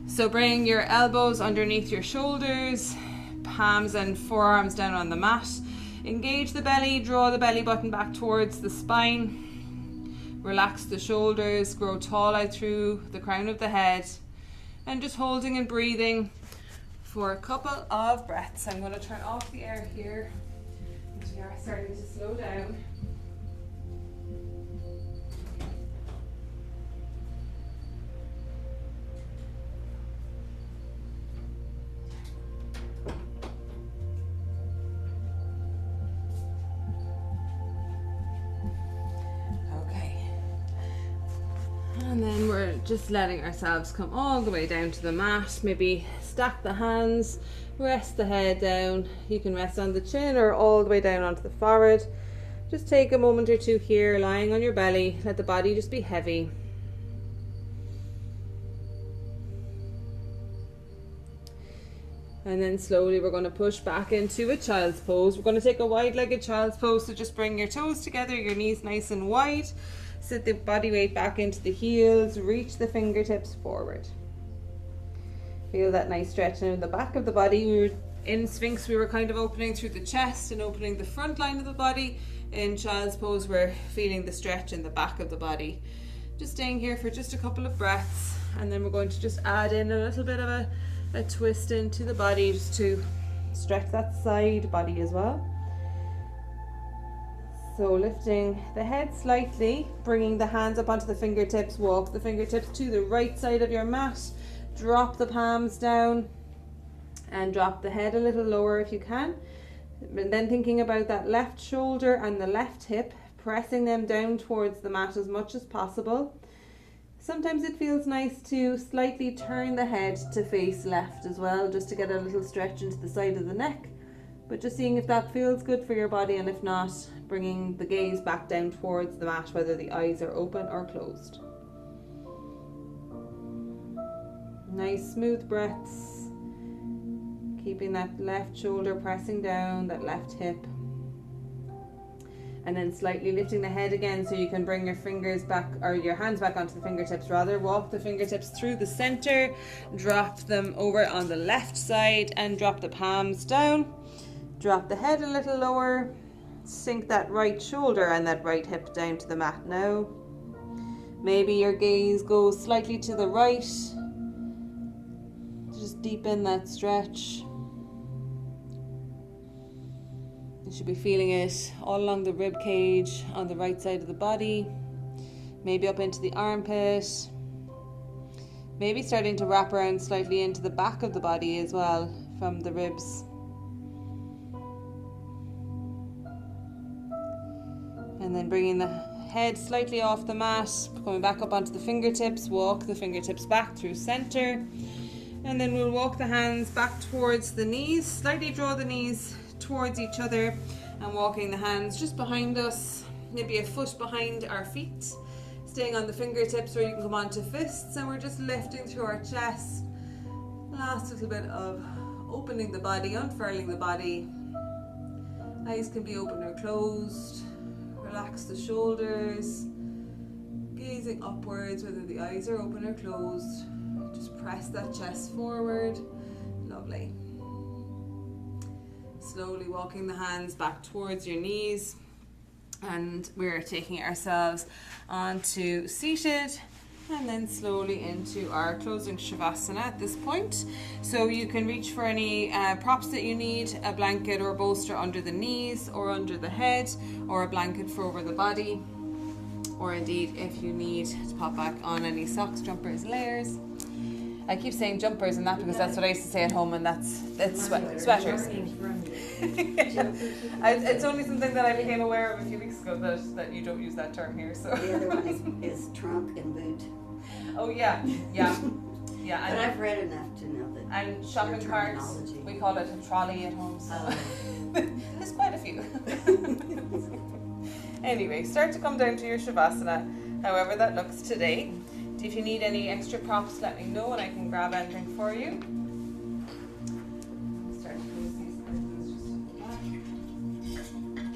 So bring your elbows underneath your shoulders, palms and forearms down on the mat. Engage the belly, draw the belly button back towards the spine. Relax the shoulders, grow tall out through the crown of the head. And just holding and breathing for a couple of breaths. I'm going to turn off the air here. We are starting to slow down. And then we're just letting ourselves come all the way down to the mat. Maybe stack the hands, rest the head down. You can rest on the chin or all the way down onto the forehead. Just take a moment or two here, lying on your belly. Let the body just be heavy. And then slowly we're going to push back into a child's pose. We're going to take a wide-legged child's pose. So just bring your toes together, your knees nice and wide. Sit the body weight back into the heels, reach the fingertips forward. Feel that nice stretch in the back of the body. In Sphinx we were kind of opening through the chest and opening the front line of the body. In Child's Pose we're feeling the stretch in the back of the body. Just staying here for just a couple of breaths, and then we're going to just add in a little bit of a twist into the body just to stretch that side body as well. So lifting the head slightly, bringing the hands up onto the fingertips, walk the fingertips to the right side of your mat, drop the palms down and drop the head a little lower if you can. And then thinking about that left shoulder and the left hip, pressing them down towards the mat as much as possible. Sometimes it feels nice to slightly turn the head to face left as well, just to get a little stretch into the side of the neck. But just seeing if that feels good for your body, and if not, bringing the gaze back down towards the mat, whether the eyes are open or closed. Nice smooth breaths. Keeping that left shoulder pressing down, that left hip. And then slightly lifting the head again so you can bring your fingers back, or your hands back onto the fingertips rather. Walk the fingertips through the center, drop them over on the left side and drop the palms down. Drop the head a little lower, sink that right shoulder and that right hip down to the mat now. Maybe your gaze goes slightly to the right. Just deepen that stretch. Should be feeling it all along the rib cage on the right side of the body, maybe up into the armpit, maybe starting to wrap around slightly into the back of the body as well from the ribs. And then bringing the head slightly off the mat, coming back up onto the fingertips, walk the fingertips back through center, and then we'll walk the hands back towards the knees, slightly draw the knees towards each other, and walking the hands just behind us, maybe a foot behind our feet, staying on the fingertips, or you can come onto fists, and we're just lifting through our chest. Last little bit of opening the body, unfurling the body. Eyes can be open or closed. Relax the shoulders, gazing upwards, whether the eyes are open or closed. Just press that chest forward. Lovely. Slowly walking the hands back towards your knees, and we're taking ourselves onto seated, and then slowly into our closing Shavasana at this point. So you can reach for any props that you need, a blanket or bolster under the knees or under the head, or a blanket for over the body, or indeed if you need to pop back on any socks, jumpers, layers. I keep saying jumpers and that because that's what I used to say at home, and that's sweaters. It's only something that I became aware of a few weeks ago, that you don't use that term here. So the other one is trunk and boot. Oh yeah. But I've read enough to know that. And shopping carts, we call it a trolley at home. So there's quite a few. Anyway, start to come down to your Shavasana, however that looks today. If you need any extra props, let me know and I can grab anything for you. Start to close these curtains just at the back.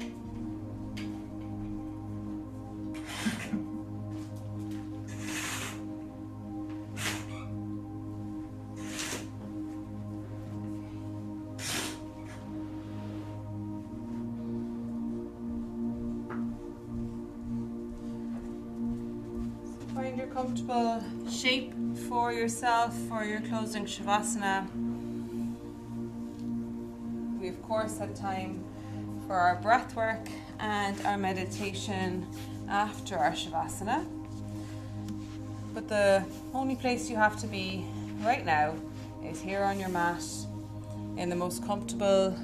Find your comfortable shape for yourself for your closing Shavasana. We of course had time for our breath work and our meditation after our Shavasana. But the only place you have to be right now is here on your mat, in the most comfortable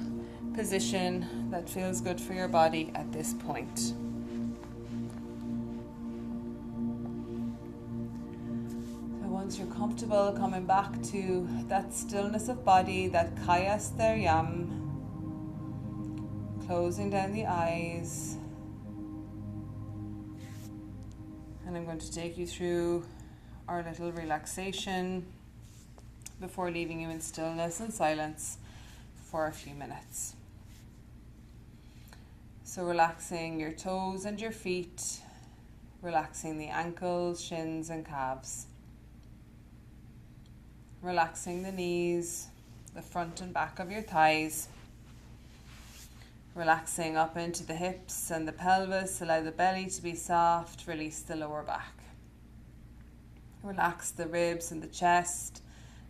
position that feels good for your body at this point. Once you're comfortable, coming back to that stillness of body, that Kaya Steryam, closing down the eyes. And I'm going to take you through our little relaxation before leaving you in stillness and silence for a few minutes. So relaxing your toes and your feet, relaxing the ankles, shins and calves. Relaxing the knees, the front and back of your thighs. Relaxing up into the hips and the pelvis. Allow the belly to be soft. Release the lower back. Relax the ribs and the chest.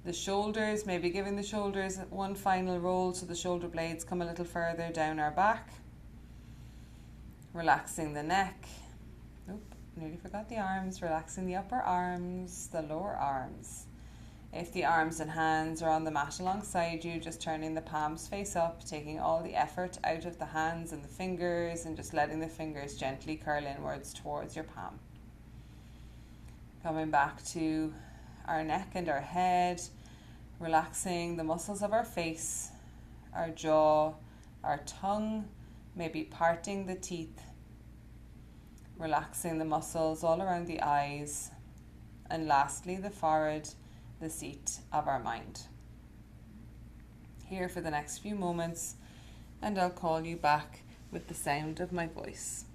The shoulders, maybe giving the shoulders one final roll so the shoulder blades come a little further down our back. Relaxing the neck. Nearly forgot the arms. Relaxing the upper arms, the lower arms. If the arms and hands are on the mat alongside you, just turning the palms face up, taking all the effort out of the hands and the fingers, and just letting the fingers gently curl inwards towards your palm. Coming back to our neck and our head, relaxing the muscles of our face, our jaw, our tongue, maybe parting the teeth. Relaxing the muscles all around the eyes, and lastly the forehead, the seat of our mind. Here for the next few moments, and I'll call you back with the sound of my voice.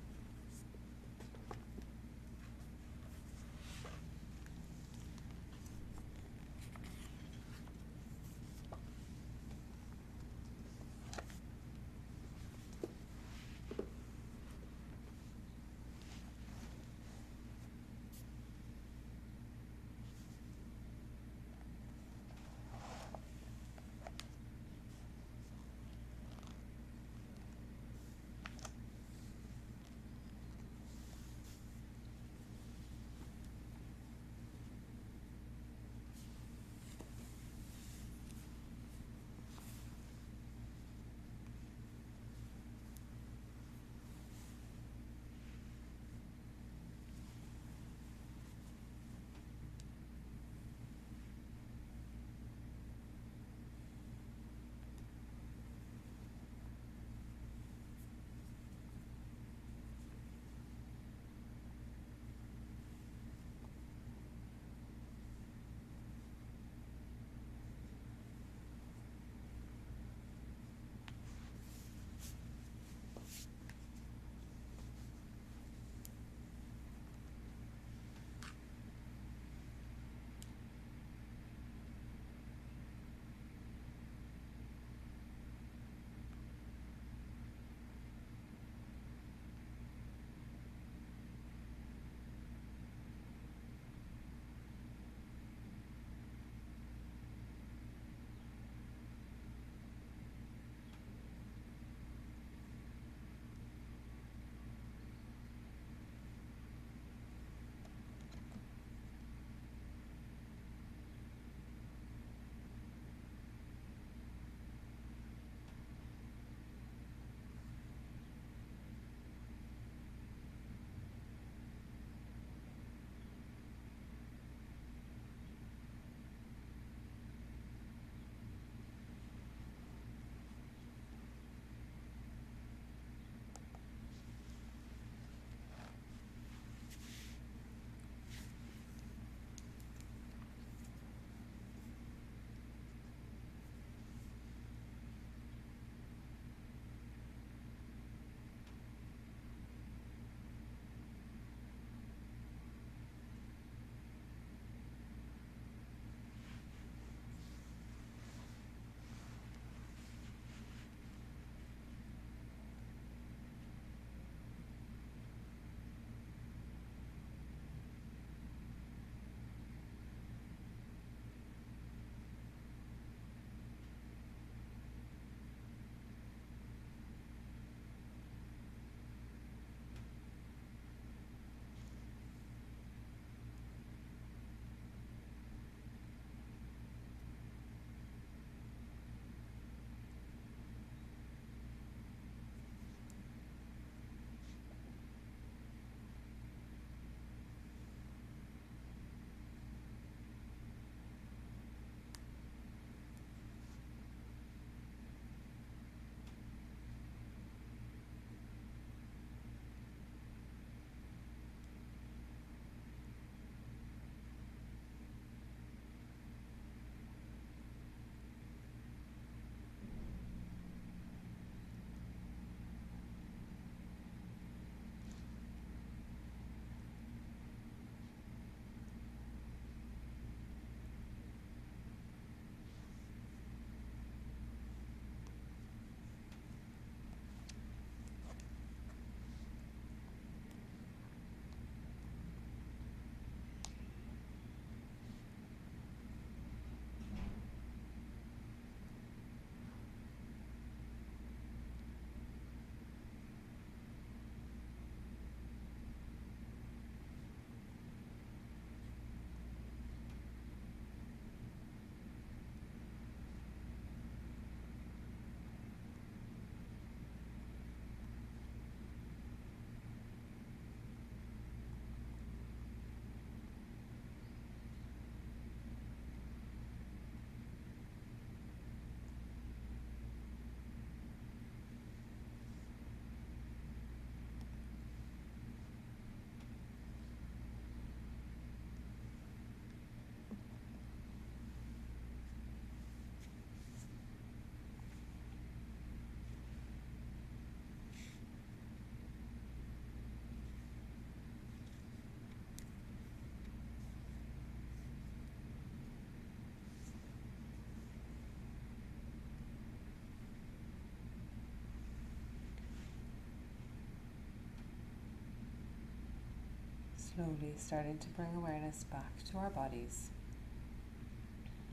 Slowly starting to bring awareness back to our bodies.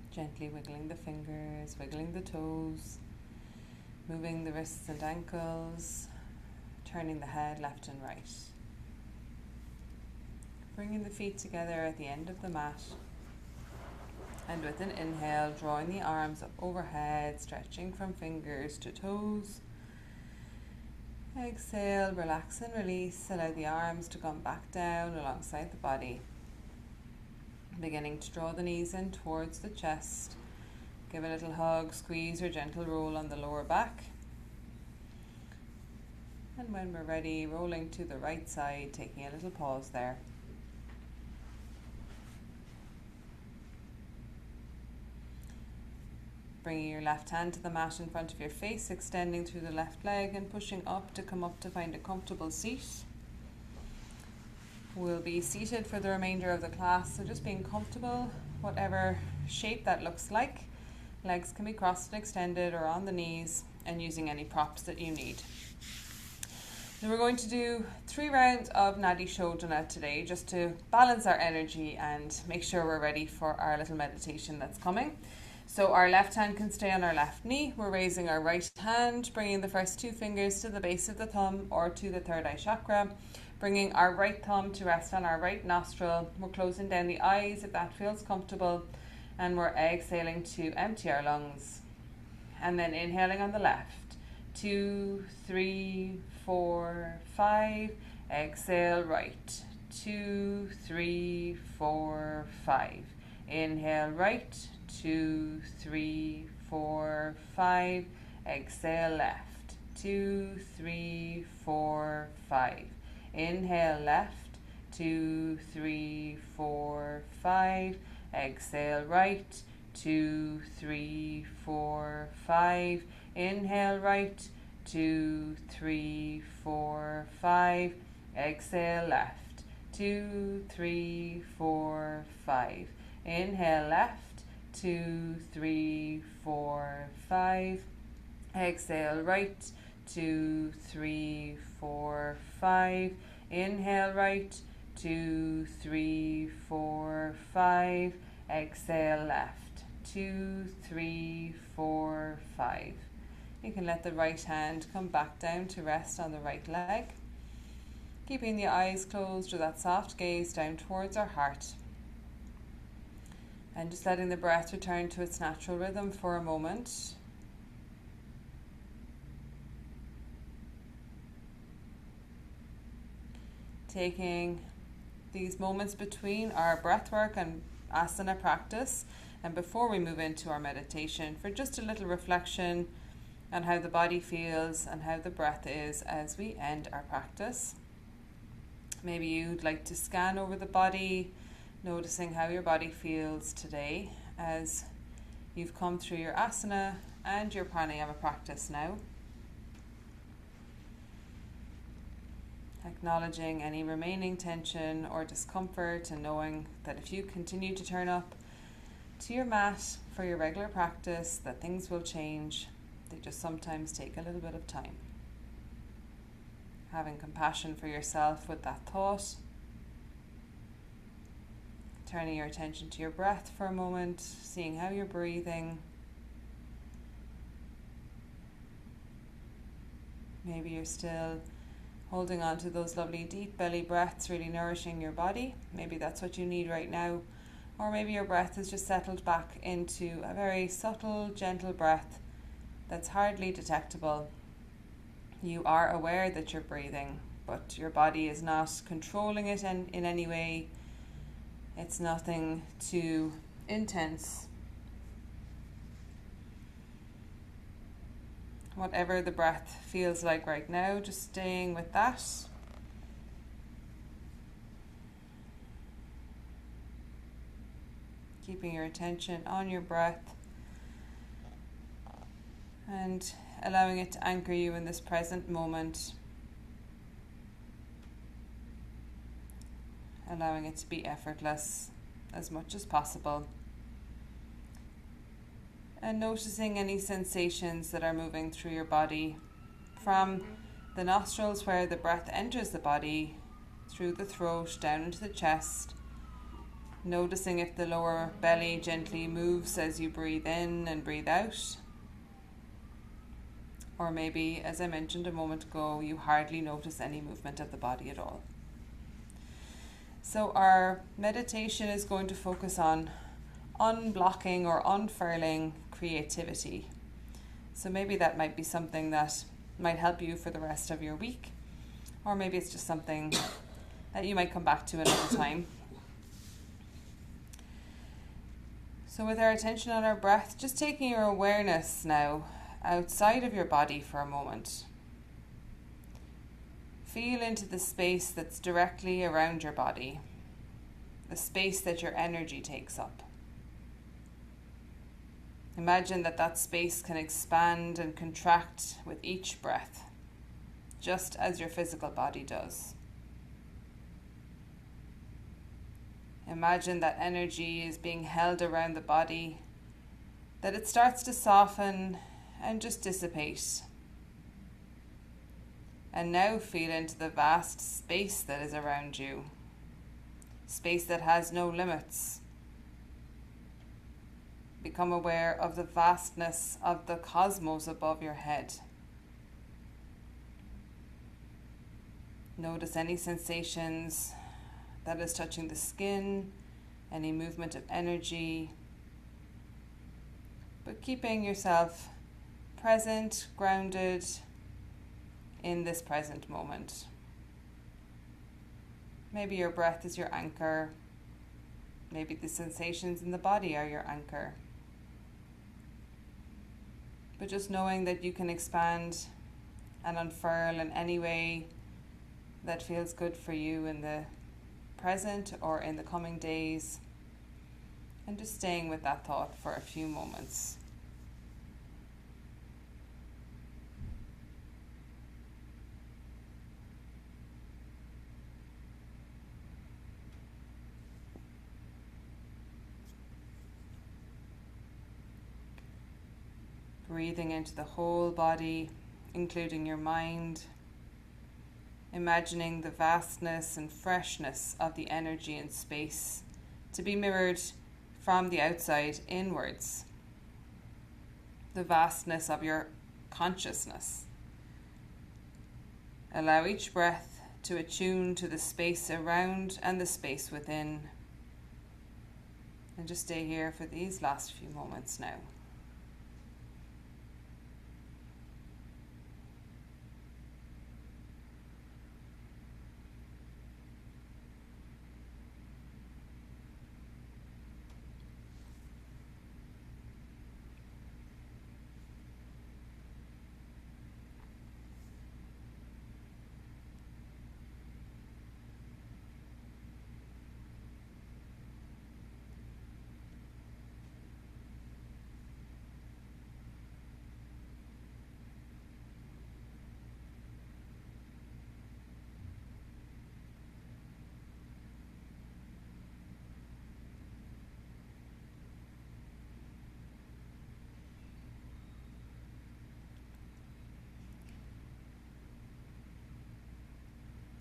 Gently wiggling the fingers, wiggling the toes, moving the wrists and ankles, turning the head left and right. Bringing the feet together at the end of the mat. And with an inhale, drawing the arms up overhead, stretching from fingers to toes. Exhale, relax and release. Allow the arms to come back down alongside the body. Beginning to draw the knees in towards the chest. Give a little hug, squeeze or gentle roll on the lower back. And when we're ready, rolling to the right side, taking a little pause there. Bringing your left hand to the mat in front of your face, extending through the left leg and pushing up to come up to find a comfortable seat. We'll be seated for the remainder of the class, so just being comfortable, whatever shape that looks like. Legs can be crossed and extended or on the knees, and using any props that you need. So we're going to do 3 rounds of Nadi Shodhana today, just to balance our energy and make sure we're ready for our little meditation that's coming. So our left hand can stay on our left knee. We're raising our right hand, bringing the first 2 fingers to the base of the thumb or to the third eye chakra. Bringing our right thumb to rest on our right nostril. We're closing down the eyes if that feels comfortable. And we're exhaling to empty our lungs. And then inhaling on the left. 2, 3, 4, 5. Exhale right. 2, 3, 4, 5. Inhale right. 2, 3, 4, 5. Exhale left. 2, 3, 4, 5. Inhale left. 2, 3, 4, 5. Exhale right. 2, 3, 4, 5. Inhale right. 2, 3, 4, 5. Exhale left. 2, 3, 4, 5. Inhale left. 2, 3, 4, 5. Exhale right. 2, 3, 4, 5. Inhale right. 2, 3, 4, 5. Exhale left. 2, 3, 4, 5. You can let the right hand come back down to rest on the right leg. Keeping the eyes closed or that soft gaze down towards our heart. And just letting the breath return to its natural rhythm for a moment. Taking these moments between our breathwork and asana practice, and before we move into our meditation, for just a little reflection on how the body feels and how the breath is as we end our practice. Maybe you'd like to scan over the body, noticing how your body feels today as you've come through your asana and your pranayama practice now. Acknowledging any remaining tension or discomfort and knowing that if you continue to turn up to your mat for your regular practice, that things will change. They just sometimes take a little bit of time. Having compassion for yourself with that thought. Turning your attention to your breath for a moment, seeing how you're breathing. Maybe you're still holding on to those lovely deep belly breaths, really nourishing your body. Maybe that's what you need right now. Or maybe your breath has just settled back into a very subtle, gentle breath that's hardly detectable. You are aware that you're breathing, but your body is not controlling it in any way. It's nothing too intense. Whatever the breath feels like right now, just staying with that. Keeping your attention on your breath and allowing it to anchor you in this present moment. Allowing it to be effortless as much as possible. And noticing any sensations that are moving through your body from the nostrils where the breath enters the body, through the throat, down into the chest. Noticing if the lower belly gently moves as you breathe in and breathe out. Or maybe, as I mentioned a moment ago, you hardly notice any movement of the body at all. So our meditation is going to focus on unblocking or unfurling creativity. So maybe that might be something that might help you for the rest of your week. Or maybe it's just something that you might come back to another time. So with our attention on our breath, just taking your awareness now outside of your body for a moment. Feel into the space that's directly around your body, the space that your energy takes up. Imagine that space can expand and contract with each breath, just as your physical body does. Imagine that energy is being held around the body, that it starts to soften and just dissipate. And now feel into the vast space that is around you, space that has no limits. Become aware of the vastness of the cosmos above your head. Notice any sensations that is touching the skin, any movement of energy, but keeping yourself present, grounded in this present moment. Maybe your breath is your anchor. Maybe the sensations in the body are your anchor. But just knowing that you can expand and unfurl in any way that feels good for you in the present or in the coming days, and just staying with that thought for a few moments. Breathing into the whole body, including your mind. Imagining the vastness and freshness of the energy and space to be mirrored from the outside inwards. The vastness of your consciousness. Allow each breath to attune to the space around and the space within. And just stay here for these last few moments now.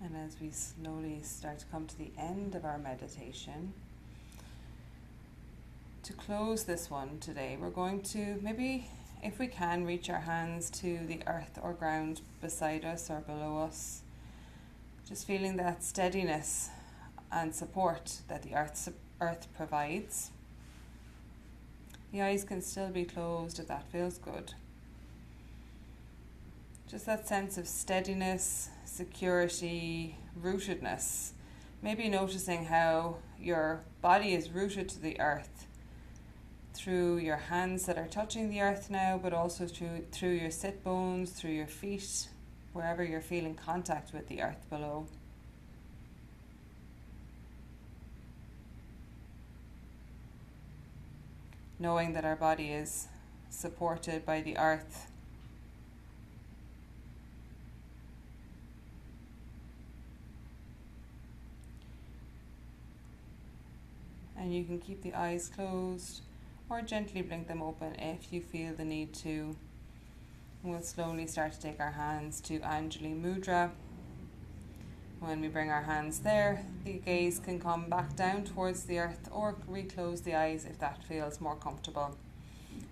And as we slowly start to come to the end of our meditation, to close this one today, we're going to maybe, if we can, reach our hands to the earth or ground beside us or below us. Just feeling that steadiness and support that the earth provides. The eyes can still be closed if that feels good. Just that sense of steadiness, security, rootedness. Maybe noticing how your body is rooted to the earth through your hands that are touching the earth now, but also through your sit bones, through your feet, wherever you're feeling contact with the earth below. Knowing that our body is supported by the earth. And you can keep the eyes closed or gently blink them open if you feel the need to. We'll slowly start to take our hands to Anjali Mudra, When we bring our hands there, the gaze can come back down towards the earth or reclose the eyes if that feels more comfortable.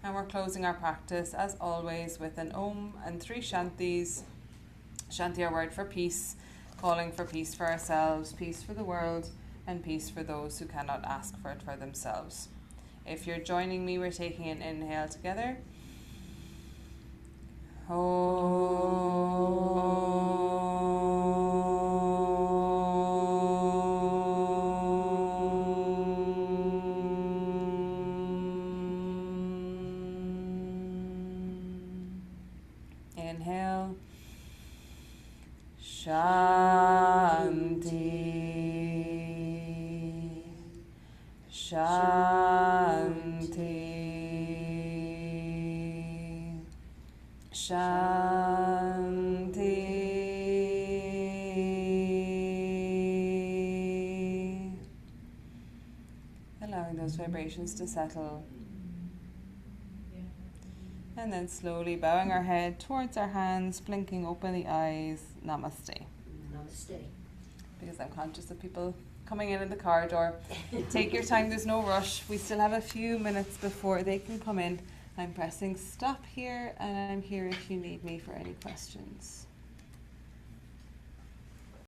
And we're closing our practice, as always, with an Om and 3 Shantis. Shanti, our word for peace, calling for peace for ourselves, peace for the world, and peace for those who cannot ask for it for themselves. If you're joining me, we're taking an inhale together. Inhale. Shanti. Shanti. Shanti. Allowing those vibrations to settle. And then slowly bowing our head towards our hands, blinking open the eyes. Namaste. Namaste. Because I'm conscious of people coming in the corridor. Take your time, there's no rush. We still have a few minutes before they can come in. I'm pressing stop here, and I'm here if you need me for any questions.